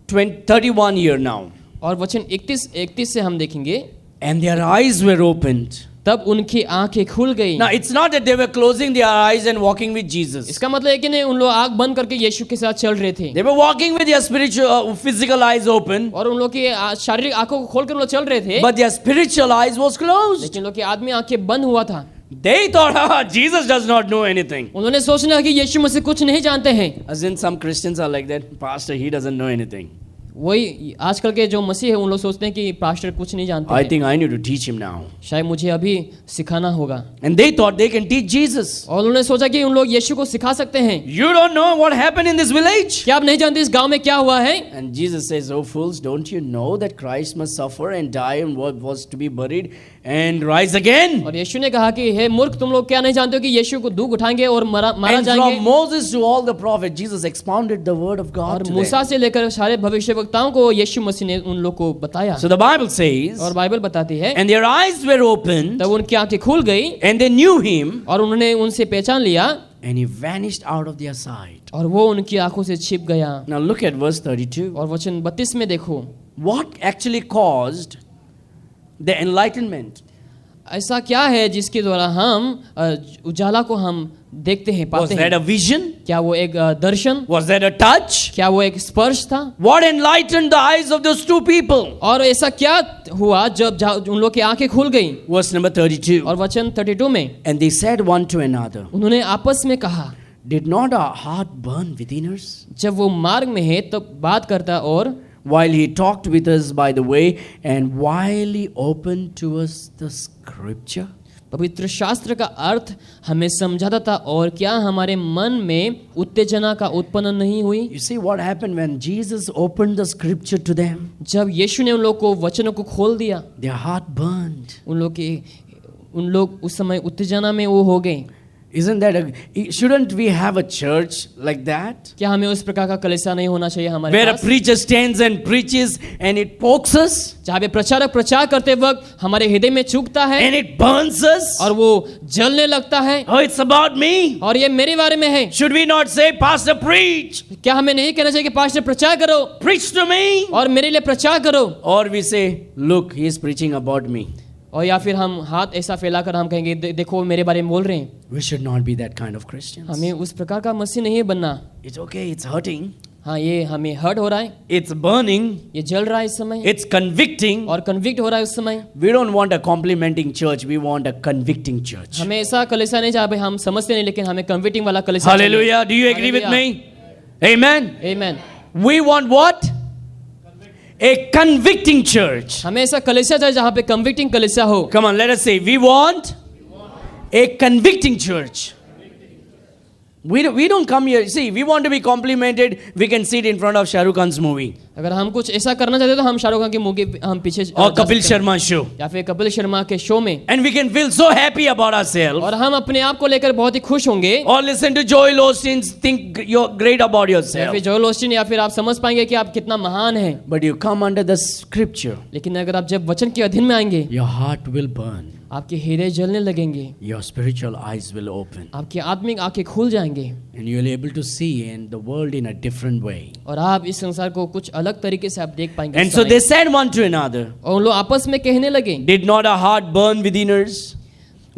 31 here now. और वचन 31 से हम देखेंगे, And their eyes were opened. तब उनकी आंखें खुल गई। Now it's not that they were closing their eyes and walking with Jesus. इसका मतलब है कि नहीं उन लोग आंख बंद करके यीशु के साथ चल रहे थे, They were walking with their spiritual, physical eyes open, और उन लोग की शारीरिक आंखों को खोल कर लोग चल रहे थे, but their spiritual eyes was closed. लेकिन लोग की आदमी आंखें बंद हुआ था। They thought, Jesus does not know anything. उन्होंने सोचना कि यीशु मसीह कुछ नहीं जानते हैं। As in some Christians are like that, Pastor, he doesn't know anything. वही आजकल के जो मसीह है उन लोग सोचते हैं कि पास्टर कुछ नहीं जानते I हैं, think I need to teach him now. शायद मुझे अभी सिखाना होगा। And they thought they can teach Jesus. और उन्होंने सोचा कि उन लोग यीशु को सिखा सकते हैं। You don't know what happened in this village? क्या आप नहीं जानते इस गांव में क्या हुआ है? And Jesus says, oh fools, don't you know that Christ must suffer and die and was to be buried and rise again? और यीशु ने कहा कि हे मूर्ख, तुम लोग क्या नहीं जानते हो कि यीशु को दुख उठाएंगे और मारा And जाएंगे। from Moses to all the prophets, Jesus expounded the word of God और to मूसा them. से लेकर सारे भविष्यवक्ताओं को यीशु मसीह ने उन लोग को बताया। So the Bible says, और बाइबल बताती है, and their eyes were opened तब उनकी आंखें खुल गई and they knew him और उन्होंने उनसे पहचान लिया and he vanished out of their sight. और वो उनकी आंखों से छिप गया। Now look at verse 32. और वचन 32 में देखो, What actually caused the enlightenment? ऐसा क्या है जिसके द्वारा हम उजाला को हम देखते हैं, Was पाते that हैं? a vision? क्या वो एक दर्शन, Was that a touch? क्या वो एक स्पर्श था? What enlightened the eyes of those two people? और ऐसा क्या हुआ जब उन लोग की आंखें खुल गई? Verse number 32. और वचन 32 में, And they said one to another, उन्होंने आपस में कहा, Did not our heart burn within us जब वो मार्ग में है तब बात करता और while he talked with us by the way and while he opened to us the scripture? पवित्र शास्त्र का अर्थ हमें समझाता था, और क्या हमारे मन में उत्तेजना का उत्पन्न नहीं हुई? You see what happened when Jesus opened the scripture to them? जब यीशु ने उन लोग को वचनों को खोल दिया, Their heart burned. उन लोग उस समय उत्तेजना में वो हो गए। Isn't that shouldn't we have a church like that? क्या हमें उस प्रकार का कलीसिया नहीं होना चाहिए हमारे Where a pass, preacher stands and preaches and it pokes us जहाँ पे प्रचारक प्रचार करते वक्त हमारे हृदय में चुभता है and it burns us? और वो जलने लगता है, Oh, it's about me. और ये मेरे बारे में है? Should we not say, Pastor, preach? क्या हमें नहीं कहना चाहिए कि पास्टर प्रचार करो Preach to me. और मेरे लिए प्रचार करो? Or we say, look, he is preaching about me. और या फिर हम हाथ ऐसा फैलाकर हम कहेंगे देखो मेरे बारे में बोल रहे हैं। We should not be that kind of Christians. हमें उस प्रकार का मसीह नहीं बनना। It's okay, it's hurting, हाँ, ये हमें हर्ट हो रहा है, it's burning, ये जल रहा है इस समय, it's convicting. और कन्विक्ट हो रहा है उस समय। We don't want a complimenting church, we want a convicting church. हमें ऐसा कलीसिया नहीं जहाँ पे हम समझते नहीं, लेकिन हमें कन्विक्टिंग वाला कलीसिया। Hallelujah. Do you agree with me? Amen. आमीन। We want what? A convicting church. हमें ऐसा कलीसिया चाहिए जहाँ पे कन्विक्टिंग कलीसिया हो। Come on, let us say, we want a convicting church. We don't come here. See, we want to be complimented. We can sit in front of Shah Rukh Khan's movie अगर हम कुछ ऐसा करना चाहते तो हम शाहरुख खान की मूवी हम पीछे or जा Kapil सकते हैं। Sharma show, या फिर कपिल शर्मा के शो में, and we can feel so happy about ourselves. और हम अपने आप को लेकर बहुत ही खुश होंगे। Or listen to Joel Osteen, think you're great about या yourself. फिर जोएल ओस्टीन, या फिर आप समझ पाएंगे कि आप कितना महान हैं। But you come under the scripture, लेकिन अगर आप जब वचन के अधीन में आएंगे, your heart will burn. आपके हृदय जलने लगेंगे, Your spiritual eyes will open. आपकी आत्मिक आंखें खुल जाएंगे, And you'll be able to see in the world in a different way. और आप इस संसार को कुछ अलग तरीके से आप देख पाएंगे। And so they said one to another, और उन लोग आपस में कहने लगे, Did not our heart burn within us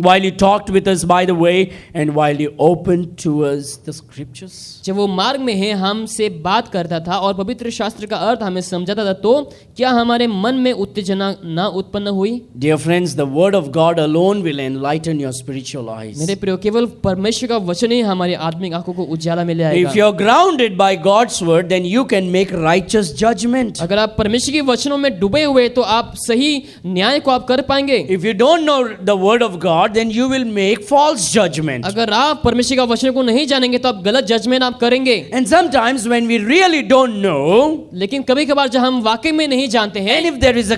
while you talked with us by the way and while you opened to us the scriptures? जब वो मार्ग में है हमसे बात करता था और पवित्र शास्त्र का अर्थ हमें समझाता था, तो क्या हमारे मन में उत्तेजना ना उत्पन्न हुई? Dear friends, the word of God alone will enlighten your spiritual eyes. मेरे प्रियो, केवल परमेश्वर का वचन ही हमारी आत्मिक आंखों को उजाला में ले आएगा। If you're grounded by God's word, then you can make righteous judgment. अगर आप परमेश्वर के वचनों में डूबे हुए तो आप सही न्याय को आप कर पाएंगे। If you don't know the word of God, then you will make false judgment. अगर आप परमेश्वर का वचन को नहीं जानेंगे तो आप गलत जजमेंट आप करेंगे। And sometimes when we really don't know, लेकिन कभी कभार जब हम वाकई में नहीं जानते हैं, and if there is a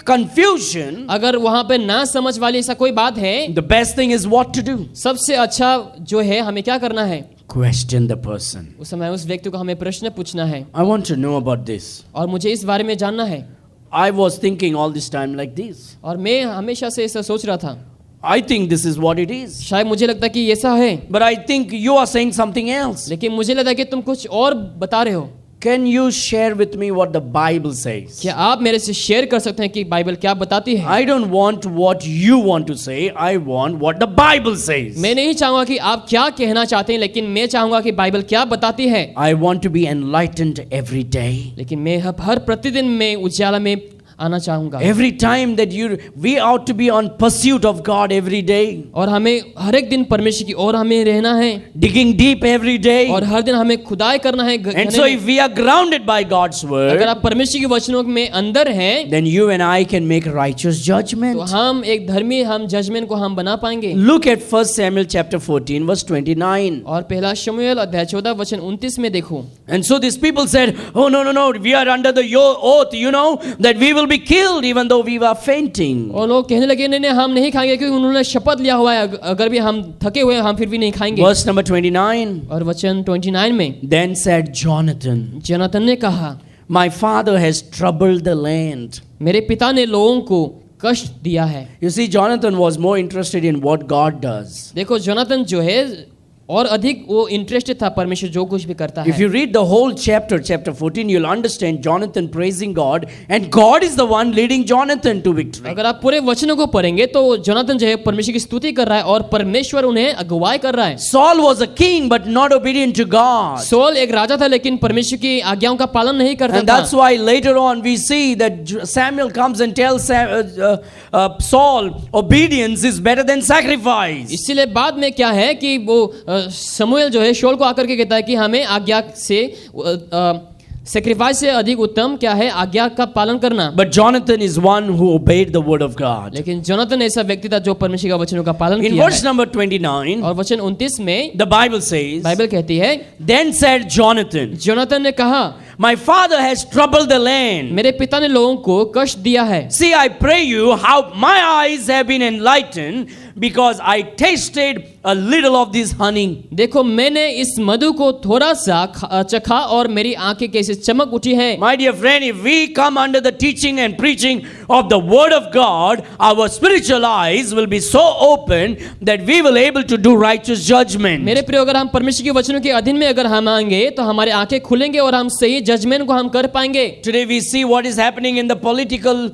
confusion, अगर वहां पे ना समझ वाली ऐसा कोई बात है, the best thing is what to do. सबसे अच्छा जो है हमें क्या करना है? Question the person. उस समय उस व्यक्ति को हमें प्रश्न पूछना है, I want to know about this. और मुझे इस बारे में जानना है। I was thinking all this time like this. और मैं हमेशा से ऐसा सोच रहा था, I think this is what it is. शायद मुझे लगता है कि ऐसा है, But I think you are saying something else. लेकिन मुझे लगता है कि तुम कुछ और बता रहे हो। Can you share with me what the Bible says? क्या आप मेरे से शेयर कर सकते हैं कि बाइबल क्या बताती है? I don't want what you want to say. I want what the Bible says. मैं नहीं चाहूंगा कि आप क्या कहना चाहते हैं, लेकिन मैं चाहूंगा कि बाइबल क्या बताती है। I want to be enlightened every day. लेकिन मैं हर प्रतिदिन में उजाला में आना चाहूंगा। Every time that we ought to be on pursuit of God every day. और हमें हर एक दिन परमेश्वर की ओर हमें रहना है, Digging deep every day. और हर दिन हमें खुदाई करना है। And so if we are grounded by God's word, अगर आप परमेश्वर के वचनों में अंदर हैं, then you and I can make righteous judgment. तो हम एक धर्मी हम जजमेंट को हम बना पाएंगे। Look at 1 Samuel chapter 14 verse 29. और पहला शमूएल अध्याय 14 वचन 29 में देखो। And so these people said, oh no, we are under the oath, that we will be killed even though we were fainting. और लोग कहने लगे नहीं हम नहीं खाएंगे, क्योंकि उन्होंने शपथ लिया हुआ है अगर भी हम थके हुए हैं हम फिर भी नहीं खाएंगे। Verse number 29. और वचन 29 में, Then said Jonathan, जोनाथन ने कहा, my father has troubled the land. मेरे पिता ने लोगों को कष्ट दिया है। You see, Jonathan was more interested in what God does. देखो जोनाथन जो है और अधिक वो इंटरेस्टेड था परमेश्वर जो कुछ भी करता If है। you read the whole chapter, chapter 14, you'll understand Jonathan praising God, and God is the one leading Jonathan to victory. अगर आप पूरे वचनों को पढ़ेंगे तो जोनाथन जो है परमेश्वर की स्तुति कर रहा है और परमेश्वर उन्हें अगुवाई कर रहा है। Saul was a king but not obedient to God. Saul एक राजा था लेकिन परमेश्वर की आज्ञाओं का पालन नहीं करता And था। that's why later on we see that Samuel comes and tells Saul, obedience is better than sacrifice. इसीलिए बाद में क्या है कि वो शमूएल जो है शौल को आकर के कहता है कि हमें आज्ञा से सेक्रीफाइस से अधिक उत्तम क्या है आज्ञा का पालन करना। But Jonathan is one who obeyed the word of God. लेकिन जोनाथन ऐसा व्यक्ति था जो परमेश्वर का वचनों का पालन In किया verse है। number 29, और वचन 29 में the Bible says, बाइबल कहती है, then said Jonathan, जोनाथन ने कहा, my father has troubled the land. मेरे पिता ने लोगों को कष्ट दिया है। See, I pray you how my eyes have been enlightened because I tasted a little of this honey. देखो मैंने इस मधु को थोड़ा सा चखा और मेरी आंखें कैसे चमक उठी है। My dear friend, if we come under the teaching and preaching of the word of God, our spiritual eyes will be so open that we will able to do righteous judgment. मेरे प्रिय, अगर हम परमेश्वर के वचनों के अधीन में अगर हम आएंगे तो हमारी आंखें खुलेंगे और हम सही जजमेंट को हम कर पाएंगे। Today we see what is happening in the political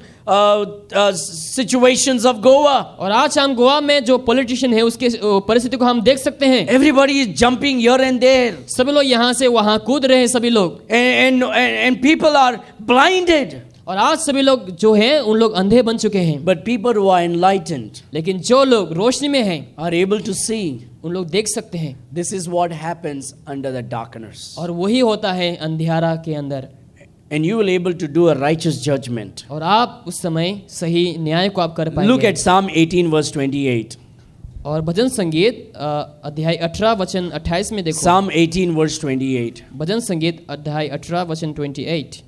situations of Goa. और आज हम गोवा में जो पॉलिटिशियन है उसके परिस्थिति को हम देख सकते हैं। Everybody is jumping here and there. सभी लोग यहाँ से वहाँ कूद रहे हैं सभी लोग। And people are blinded. और आज सभी लोग जो हैं उन लोग अंधे बन चुके हैं। But people who are enlightened लेकिन जो लोग रोशनी में हैं are able to see. उन लोग देख सकते हैं। This is what happens under the darkness. और वही होता है अंधियारा के अंदर। And you will able to do a righteous judgment. और आप उस समय सही न्याय को आप कर पाएंगे। Look at Psalm 18 verse 28. और भजन संगीत अध्याय 18 वचन 28 में देखो। Psalm 18 verse 28. भजन संगीत अध्याय 18 वचन 28।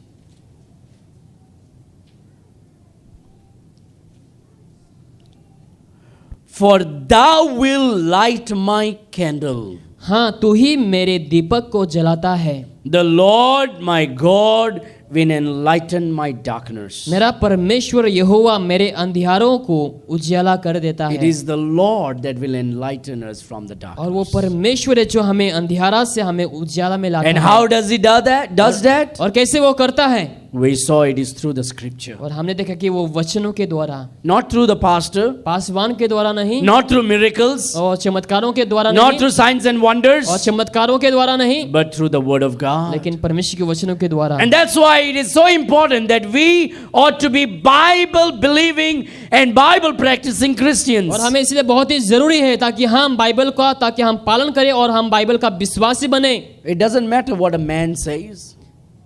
For thou will light my candle. हाँ, तू ही मेरे दीपक को जलाता है। The Lord my God will enlighten my darkness. मेरा परमेश्वर यहोवा मेरे अंधियारों को उजियाला कर देता It है। is the Lord that will enlighten us from the darkness. और वो परमेश्वर है जो हमें अंधियारा से हमें उजियाला में लाता And है। how does he do that? Does that? और कैसे वो करता है? We saw it is through the scripture. और हमने देखा कि वो वचनों के द्वारा, Not through the pastor, Paswan के द्वारा नहीं, not through miracles, और चमत्कारों के द्वारा not नहीं, through signs and wonders, और चमत्कारों के द्वारा नहीं, but through the word of God. लेकिन परमेश्वर के वचनों के द्वारा। And that's why it is so important that we ought to be Bible believing and Bible practicing Christians. और हमें इसलिए बहुत ही जरूरी है ताकि हम बाइबल का ताकि हम पालन करें और हम बाइबल का विश्वासी बने। It doesn't matter what a man says.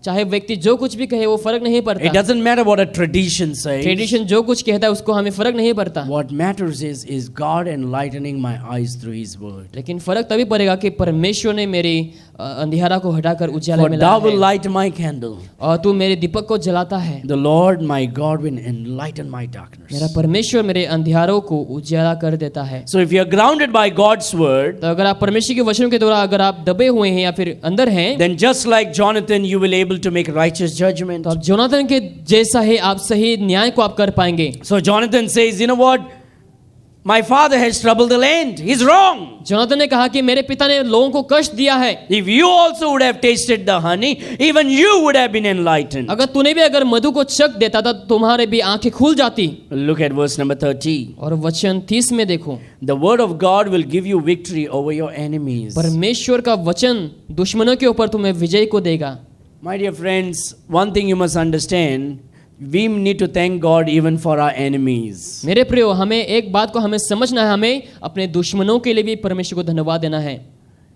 चाहे व्यक्ति जो कुछ भी कहे वो फर्क नहीं It पड़ता। doesn't matter what a tradition says. Tradition जो कुछ कहता है उसको हमें फर्क नहीं पड़ता। What matters is God enlightening my eyes through His word. लेकिन फर्क तभी पड़ेगा कि परमेश्वर ने मेरी अंधियारा को हटाकर उजाले For में thou लाया will है light my candle. और तू मेरे दीपक को जलाता है। The Lord my God will enlighten my darkness. मेरा परमेश्वर मेरे अंधियारों को उजाला कर देता है। So if you are grounded by God's word, तो अगर आप परमेश्वर के वचनों के द्वारा अगर आप दबे हुए हैं या फिर अंदर हैं, then just like Jonathan, you will able to make righteous judgment. तो आप जोनाथन के जैसा है आप सही न्याय को आप कर पाएंगे। So Jonathan says, you know what? My father has troubled the land. He's wrong. Jonathan ने कहा कि मेरे पिता ने लोगों को कष्ट दिया है। If you also would have tasted the honey, even you would have been enlightened. अगर तूने भी अगर मधु को चख देता था तुम्हारे भी आंखें खुल जाती। Look at verse number 30. और वचन 30 में देखो, The word of God will give you victory over your enemies. परमेश्वर का वचन दुश्मनों के ऊपर तुम्हें विजय को देगा। My dear friends, one thing you must understand, we need to thank God even for our enemies. मेरे प्रियो, हमें एक बात को हमें समझना है, हमें अपने दुश्मनों के लिए भी परमेश्वर को धन्यवाद देना है।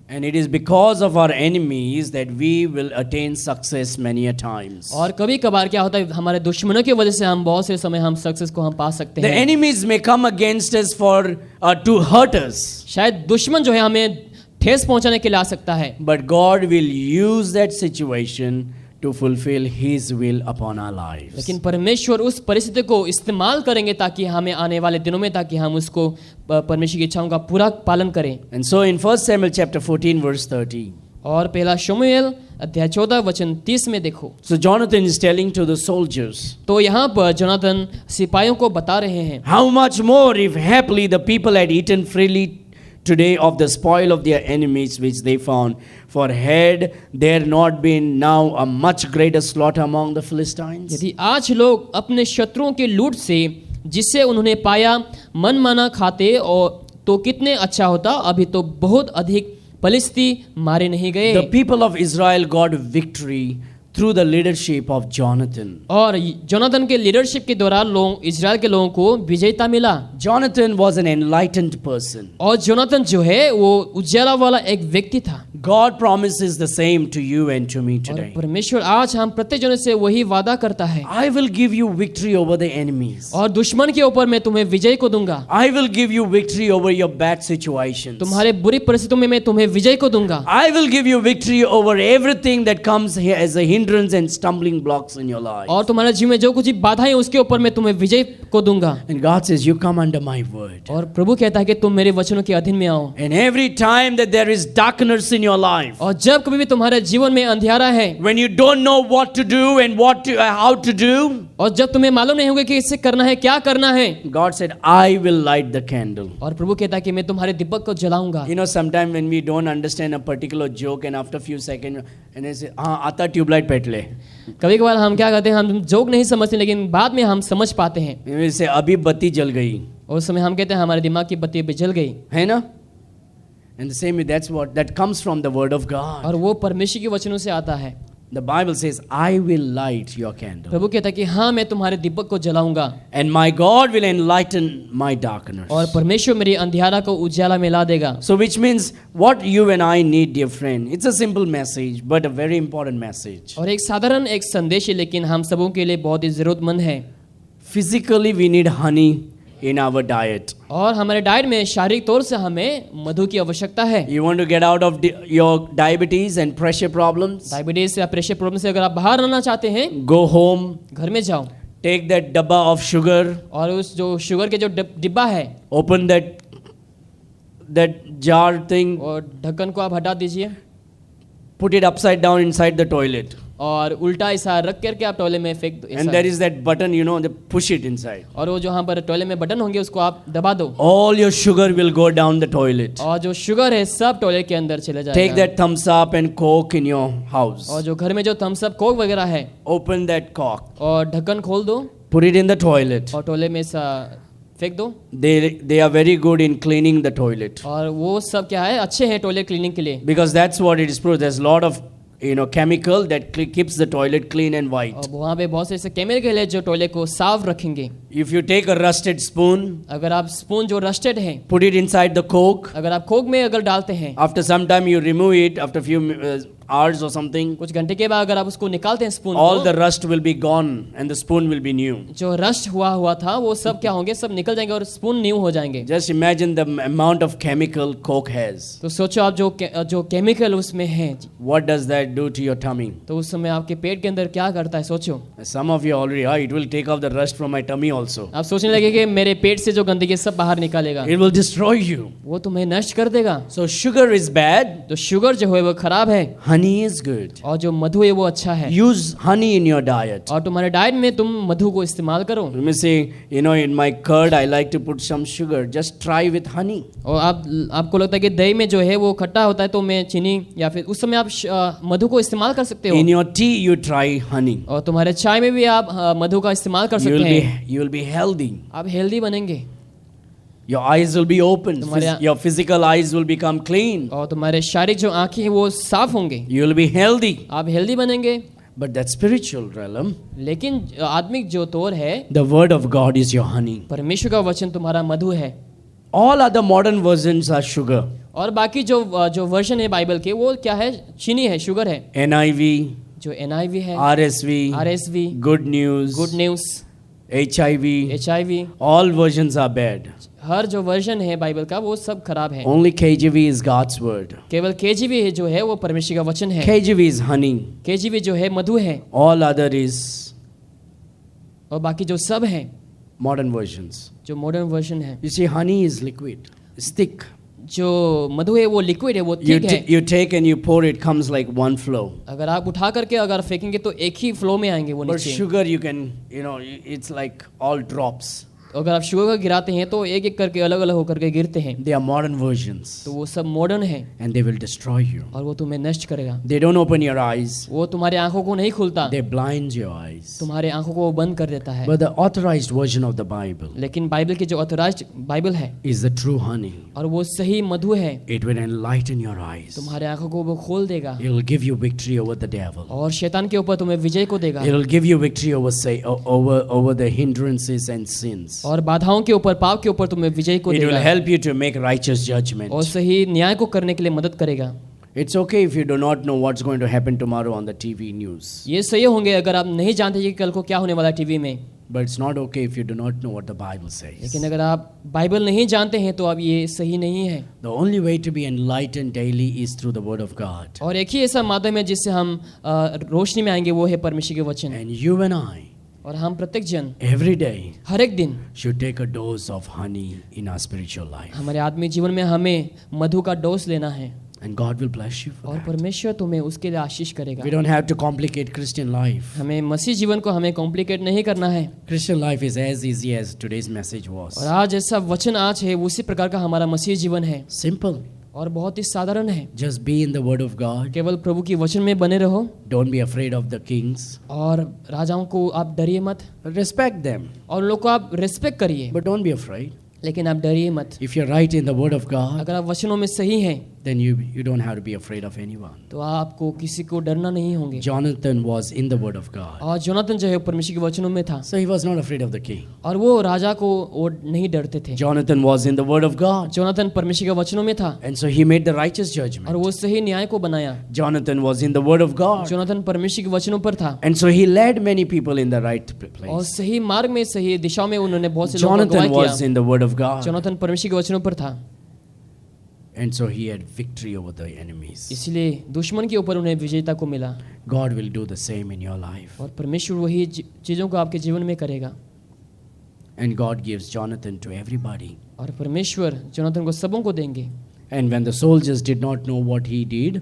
And it is because of our enemies that we will attain success many a times. और कभी कभार क्या होता है, हमारे दुश्मनों की वजह से हम बहुत से समय हम सक्सेस को हम पा सकते The हैं। enemies may come against us for to hurt us, शायद दुश्मन जो है हमें ठेस पहुंचाने के लिए आ सकता है, but God will use that situation to fulfill His will upon our lives. लेकिन परमेश्वर उस परिस्थिति को इस्तेमाल करेंगे ताकि हमें आने वाले दिनों में ताकि हम उसको परमेश्वर की इच्छाओं का पूरा पालन करें। And so in 1 Samuel chapter 14 verse 30. और पहला शमूएल अध्याय 14 वचन 30 में देखो, So Jonathan is telling to the soldiers, तो यहाँ पर जोनाथन सिपाहियों को बता रहे हैं, how much more if happily the people had eaten freely today of the spoil of their enemies which they found. For had there not been now a much greater slaughter among the Philistines? यदि आज लोग अपने शत्रुओं के लूट से जिससे उन्होंने पाया मन माना खाते और तो कितने अच्छा होता, अभी तो बहुत अधिक फलिस्ती मारे नहीं गए। The people of Israel got victory through the leadership of Jonathan. और जोनाथन के लीडरशिप के दौरान लोग इजराइल के लोगों को विजेता मिला। Jonathan was an enlightened person. और जोनाथन जो है वो उज्ज्वला वाला एक व्यक्ति था। God promises the same to you and to me और today. परमेश्वर आज हम प्रत्येक जन से वही वादा करता है, I will give you victory over the enemies. और दुश्मन के ऊपर मैं तुम्हें विजय को दूंगा। I will give you victory over your bad situations. तुम्हारे बुरी परिस्थितियों में मैं तुम्हें विजय को दूंगा। I will give you victory over everything that comes here as a hindrance and stumbling blocks in your life. और तुम्हारे जीवन में जो कुछ बाधाएं उसके ऊपर मैं तुम्हें विजय को दूंगा। And God says, you come under my word. और प्रभु कहता है कि तुम मेरे वचनों के अधीन में आओ। And every time that there is darkness in your life, और जब कभी भी तुम्हारे जीवन में अंधियारा है, when you don't know what to do and how to do, और जब तुम्हें मालूम नहीं होगा कि इससे करना है क्या करना है, God said, I will light the candle. और प्रभु कहता है कि मैं तुम्हारे दीपक को जलाऊंगा। You know, sometimes when we don't understand a particular joke and after few seconds, and they say, आता ट्यूबलाइट पेट ले. कभी कभार हम क्या करते हैं, हम जोक नहीं समझते लेकिन बाद में हम समझ पाते हैं। जैसे अभी बत्ती जल गई, और उस समय हम कहते हैं हमारे दिमाग की बत्ती अभी जल गई, है ना? And the same way, that comes from the word of God. और वो परमेश्वर के वचनों से आता है। The Bible says, I will light your candle. प्रभु कहता है कि हाँ मैं तुम्हारे दीपक को जलाऊंगा, And my God will enlighten my darkness. और परमेश्वर मेरी अंधियारा को उजाला में ला देगा। So which means what you and I need, dear friend. It's a simple message, but a very important message. और एक साधारण एक संदेश है, लेकिन हम सबों के लिए बहुत ही जरूरतमंद है। Physically, we need honey in our diet. और हमारे डाइट में शारीरिक तौर से हमें मधु की आवश्यकता है। You want to get out of your diabetes and pressure problems? Diabetes या प्रेशर प्रॉब्लम से अगर आप बाहर रहना चाहते हैं, Go home, घर में जाओ, take that dabba of sugar, और उस जो शुगर के जो डिब्बा है, open that jar thing, और ढक्कन को आप हटा दीजिए, put it upside down inside the toilet. और उल्टा ऐसा रख करके आप टॉयलेट में फेंक दो। And there is that button, you know, they push it inside. और वो जो यहाँ पर टॉयलेट में बटन होंगे उसको आप दबा दो, All your sugar will go down the toilet. और जो शुगर है सब टॉयलेट के अंदर चले Take जाएगा। that thumbs up and coke in your house. और जो घर में जो थम्स अप कोक वगैरह है, Open that cork. और ढक्कन खोल दो, Put it in the toilet. और टॉयलेट में सा फेंक दो। They are very good in cleaning the toilet. और वो सब क्या है, अच्छे हैं टॉयलेट क्लीनिंग के लिए। Because that's what it is proved. There's a lot of, you know, chemical that keeps the toilet clean and white. और वहाँ पे बहुत से ऐसे केमिकल है जो टॉयलेट को साफ रखेंगे। If you take a rusted spoon, अगर आप स्पून जो रस्टेड है, put it inside the coke. अगर आप कोक में अगर डालते हैं, After some time you remove it, after few hours or something, कुछ घंटे के बाद अगर आप उसको निकालते हैं स्पून all को, the rust will be gone and the spoon will be new. जो रस्ट हुआ था वो सब क्या होंगे, सब निकल जाएंगे और स्पून न्यू हो जाएंगे। Just imagine the amount of chemical coke has. तो सोचो आप जो केमिकल उसमें है, What does that do to your tummy? तो उस समय आपके पेट के अंदर क्या करता है, सोचो। Some of you already, it will take off the rust from my tummy also. आप सोचने लगे कि मेरे पेट से जो गंदगी सब बाहर निकालेगा, It will destroy you. वो तुम्हें नष्ट कर देगा। So sugar is bad, तो शुगर जो है वो खराब है, honey is good. और जो मधु है वो अच्छा है। Use honey in your diet. और तुम्हारे डाइट में तुम मधु को इस्तेमाल करो। Let me say, you know, in my curd I like to put some sugar. Just try with honey. और आपको लगता है कि दही में जो है वो खट्टा होता है, तो मैं चीनी या फिर उस समय आप मधु को इस्तेमाल कर सकते हो। In your tea you try honey. और तुम्हारे चाय में भी आप मधु का इस्तेमाल कर सकते हैं। You will be healthy. आप हेल्दी बनेंगे, Your eyes will be open. तुम्हारे- Your physical eyes will become clean. और तुम्हारे शारीरिक जो आंखें हैं वो साफ होंगे, You will be healthy. आप हेल्दी बनेंगे। But that spiritual realm, लेकिन आत्मिक जो तौर है, the word of God is your honey. परमेश्वर का वचन तुम्हारा मधु है। All other modern versions are sugar. और बाकी जो वर्जन है बाइबल के वो क्या है, चीनी है, शुगर है। NIV, जो NIV है, RSV, RSV, Good News, good news, HIV, HIV, all versions are bad. हर जो वर्जन है बाइबल का वो सब खराब है। Only KJV is God's word. केवल KJV है जो है वो परमेश्वर का वचन है। KJV is honey. KJV जो है मधु है, All other is और बाकी जो सब है modern versions. जो मॉडर्न वर्जन है। You see, honey is liquid. It's thick. जो मधु है वो लिक्विड है, वो You, थिक है। you take and you pour, it comes like one flow. अगर आप उठा करके अगर फेंकेंगे तो एक ही फ्लो में आएंगे वो But नीचे। sugar you can, you know, it's like all drops. तो अगर आप शुगर का गिराते हैं तो एक एक करके अलग अलग होकर के गिरते हैं, They are modern versions, तो वो सब मॉडर्न है and they will destroy you. और वो तुम्हें नष्ट करेगा। They don't open your eyes, वो तुम्हारी आंखों को नहीं खुलता, they blind your eyes. तुम्हारी आंखों को वो बंद कर देता है। But the authorized version of the Bible लेकिन बाइबल की जो ऑथराइज्ड बाइबल है is the true honey. और वो सही मधु है, It will enlighten your eyes. तुम्हारे आंखों को वो खोल देगा It will give you victory over the devil. और शैतान के ऊपर तुम्हें विजय को देगा It will give you victory over over the hindrances and sins. और बाधाओं के ऊपर, पाप के ऊपर तुम्हें विजय को It will देगा help you to make righteous judgment. और सही न्याय को करने के लिए मदद करेगा। It's okay if you do not know what's going to happen tomorrow on the TV news. ये सही होंगे अगर आप नहीं जानते कि कल को क्या होने वाला है टीवी में, But it's not okay if you do not know what the Bible says. लेकिन अगर आप बाइबल नहीं जानते हैं तो अब ये सही नहीं है। The only way to be enlightened daily is through the Word of God. और एक ही ऐसा माध्यम है जिससे हम रोशनी में आएंगे, वो है परमेश्वर के वचन। And you and I, और हम प्रत्येक जन every day, हर एक दिन should take a dose of honey in our spiritual life. हमारे आत्मिक जीवन में हमें मधु का डोज लेना है And God will bless you for और that. परमेश्वर तुम्हें उसके लिए आशीष We करेगा। don't have to complicate Christian life. हमें मसीह जीवन को हमें कॉम्प्लिकेट नहीं करना है। Christian life is as easy as today's message was. और आज ऐसा वचन आज है उसी प्रकार का हमारा मसीह जीवन है Simple. और बहुत ही साधारण है। Just be in the Word of God. केवल प्रभु की वचन में बने रहो Don't be afraid of the kings. और राजाओं को आप डरिए मत Respect them, और उन लोग को आप रिस्पेक्ट करिए, but don't be afraid. लेकिन आप डरिए मत। If you're right in the Word of God, अगर आप वचनों में सही हैं then you don't have to be afraid of anyone. तो आपको किसी को डरना नहीं होंगे। Jonathan was in the Word of God, और जोनाथन जो है परमेश्वर के वचनों में था so he was not afraid of the king. और वो राजा को वो नहीं डरते थे। Jonathan was in the Word of God, Jonathan परमेश्वर के वचनों में था and so he made the righteous और judgment. वो सही न्याय को बनाया। Jonathan was in the Word of God, Jonathan परमेश्वर के वचनों पर था and so he led many people in the right और place. सही मार्ग में, सही दिशा में उन्होंने बहुत से लोगों को Jonathan अगुवाई was किया। in the Word of God, Jonathan परमेश्वर के वचनों पर था, and so he had victory over the enemies. इसलिए दुश्मन के ऊपर उन्हें विजेता को मिला। God will do the same in your life. और परमेश्वर वही चीजों को आपके जीवन में करेगा। And God gives Jonathan to everybody. और परमेश्वर जोनाथन को सबों को देंगे। And when the soldiers did not know what he did,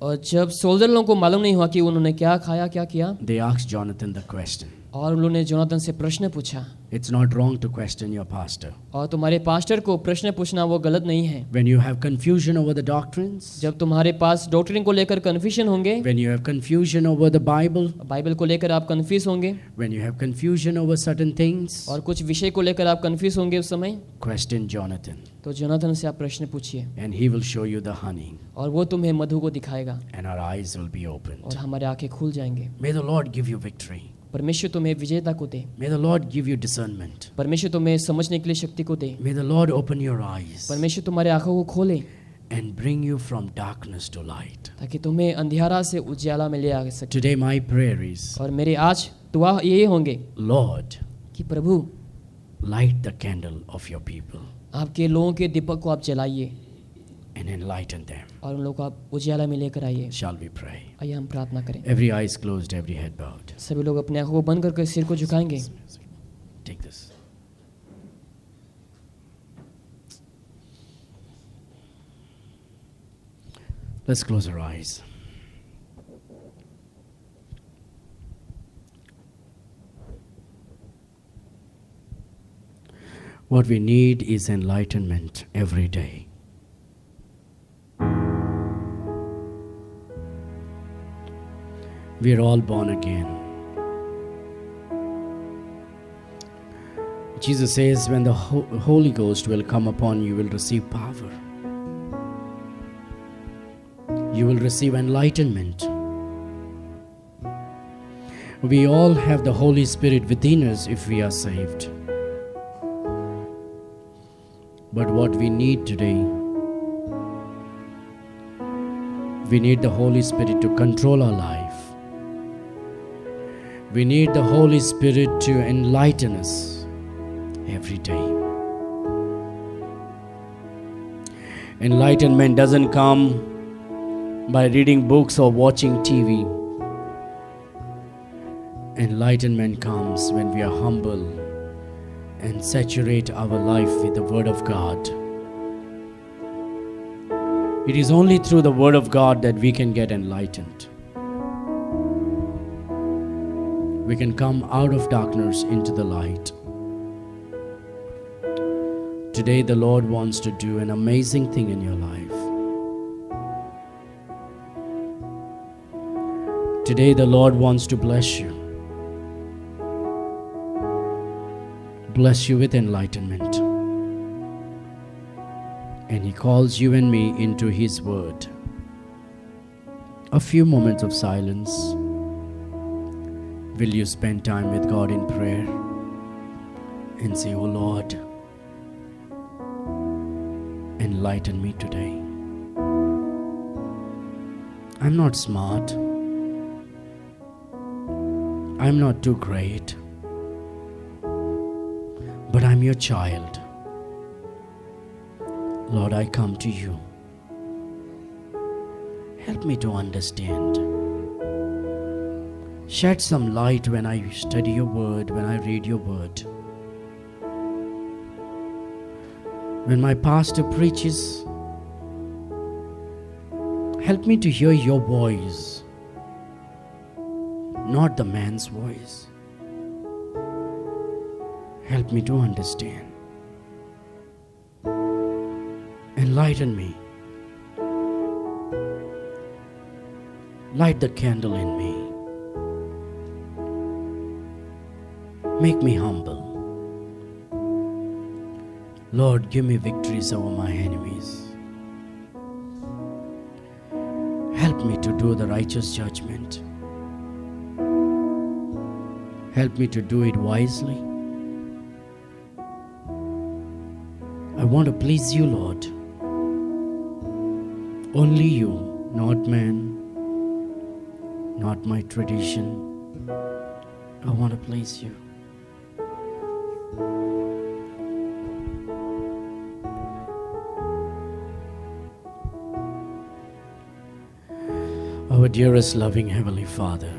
और जब सोल्जर लोगों को मालूम नहीं हुआ कि उन्होंने क्या खाया क्या किया, they asked Jonathan the question. और उन लोगों ने जोनाथन से प्रश्न पूछा। It's not wrong to question your pastor. और तुम्हारे पास्टर को प्रश्न पूछना वो गलत नहीं है। When you have confusion over the doctrines, जब तुम्हारे पास डॉक्ट्रिन को लेकर कन्फ्यूजन होंगे, when you have confusion over the Bible, Bible को लेकर आप कन्फ्यूज होंगे, when you have confusion over certain things, और कुछ विषय को लेकर आप कन्फ्यूज होंगे उस समय, question Jonathan, तो जोनाथन से आप प्रश्न पूछिए and he will show you the honey, और वो तुम्हें मधु को दिखाएगा and our eyes will be opened. और हमारे आंखें खुल जाएंगे। May the Lord give you victory. परमेश्वर तुम्हें विजेता को दे, May the Lord give you discernment. परमेश्वर तुम्हें समझने के लिए शक्ति को दे, May the Lord open your eyes परमेश्वर तुम्हारे आंखों को खोले and bring you from darkness to light. ताकि तुम्हें अंधियारा से उजाला में ले आ सके। Today my prayer is, और मेरे आज दुआ ये होंगे Lord, कि प्रभु light the candle of your people आपके लोगों के दीपक को आप जलाइए and enlighten them. और उन लोगों को आप उजाला में लेकर आइए। Shall we pray? आइए हम प्रार्थना करें। Every eye is closed, every head bowed. सभी लोग अपने आंखों को बंद करके सिर को झुकाएंगे। Take this. Let's close our eyes. What we need is enlightenment every day. We are all born again. Jesus says, when the Holy Ghost will come upon you, you will receive power. You will receive enlightenment. We all have the Holy Spirit within us if we are saved. But what we need today, we need the Holy Spirit to control our life. We need the Holy Spirit to enlighten us every day. Enlightenment doesn't come by reading books or watching TV. Enlightenment comes when we are humble and saturate our life with the Word of God. It is only through the Word of God that we can get enlightened. We can come out of darkness into the light. Today the Lord wants to do an amazing thing in your life. Today the Lord wants to bless you. Bless you with enlightenment. And He calls you and me into His Word. A few moments of silence. Will you spend time with God in prayer and say, "Oh Lord, enlighten me today. I'm not smart. I'm not too great. But I'm your child. Lord, I come to you. Help me to understand. Shed some light when I study your word, when I read your word. When my pastor preaches, help me to hear your voice, not the man's voice. Help me to understand. Enlighten me. Light the candle in me. Make me humble. Lord, give me victories over my enemies. Help me to do the righteous judgment. Help me to do it wisely. I want to please you, Lord. Only you, not man, not my tradition. I want to please you. Our dearest loving Heavenly Father,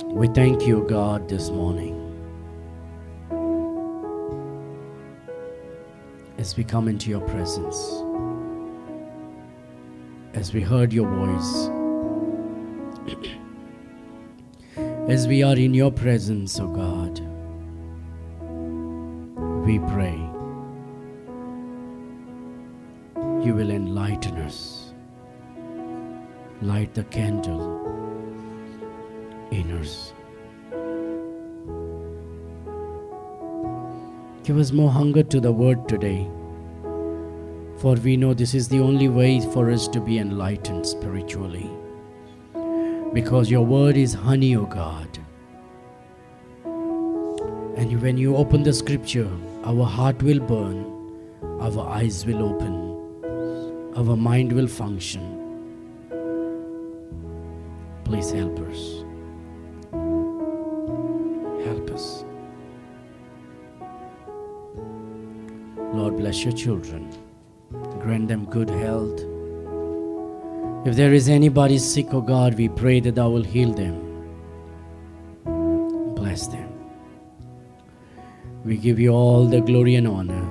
we thank you, God, this morning as we come into your presence, as we heard your voice, as we are in your presence, O God. We pray you will enlighten us, light the candle in us. Give us more hunger to the word today, for we know this is the only way for us to be enlightened spiritually, because your word is honey, O God. And when you open the scripture, our heart will burn, our eyes will open, our mind will function. Please help us. Help us. Lord, bless your children. Grant them good health. If there is anybody sick, oh God, we pray that thou will heal them. Bless them. We give you all the glory and honor.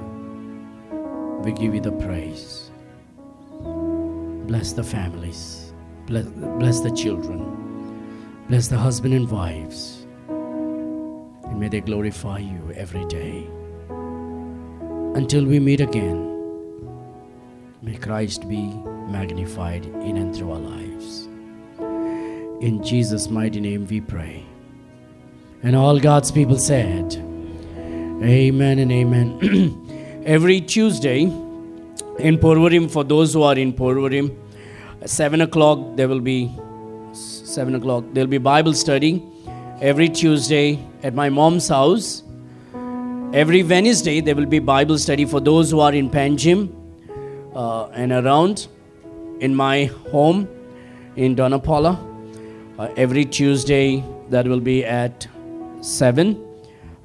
We give you the praise. Bless the families. Bless the children. Bless the husband and wives. And may they glorify you every day. Until we meet again, may Christ be magnified in and through our lives. In Jesus' mighty name we pray. And all God's people said, Amen and amen. Every Tuesday in Porvorim, for those who are in Porvorim, 7 o'clock there will be Bible study. Every Tuesday at my mom's house. Every Wednesday there will be Bible study for those who are in Panjim and around. In my home in Donapala, every Tuesday that will be at 7.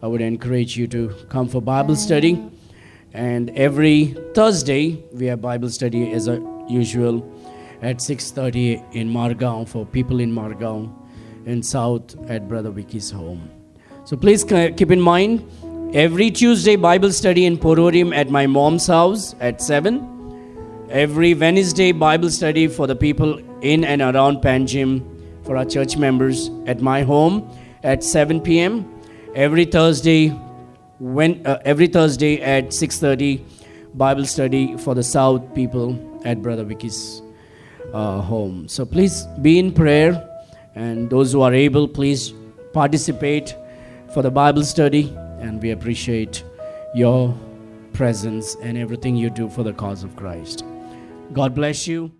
I would encourage you to come for Bible study. And every Thursday, we have Bible study as usual at 6:30 in Margaon for people in Margaon, in South at Brother Vicky's home. So please keep in mind, every Tuesday Bible study in Porvorim at my mom's house at 7. Every Wednesday Bible study for the people in and around Panjim for our church members at my home at 7 p.m. every Thursday. Every Thursday at 6:30, Bible study for the South people at Brother Vicky's home. So please be in prayer, and those who are able, please participate for the Bible study, and we appreciate your presence and everything you do for the cause of Christ. God bless you.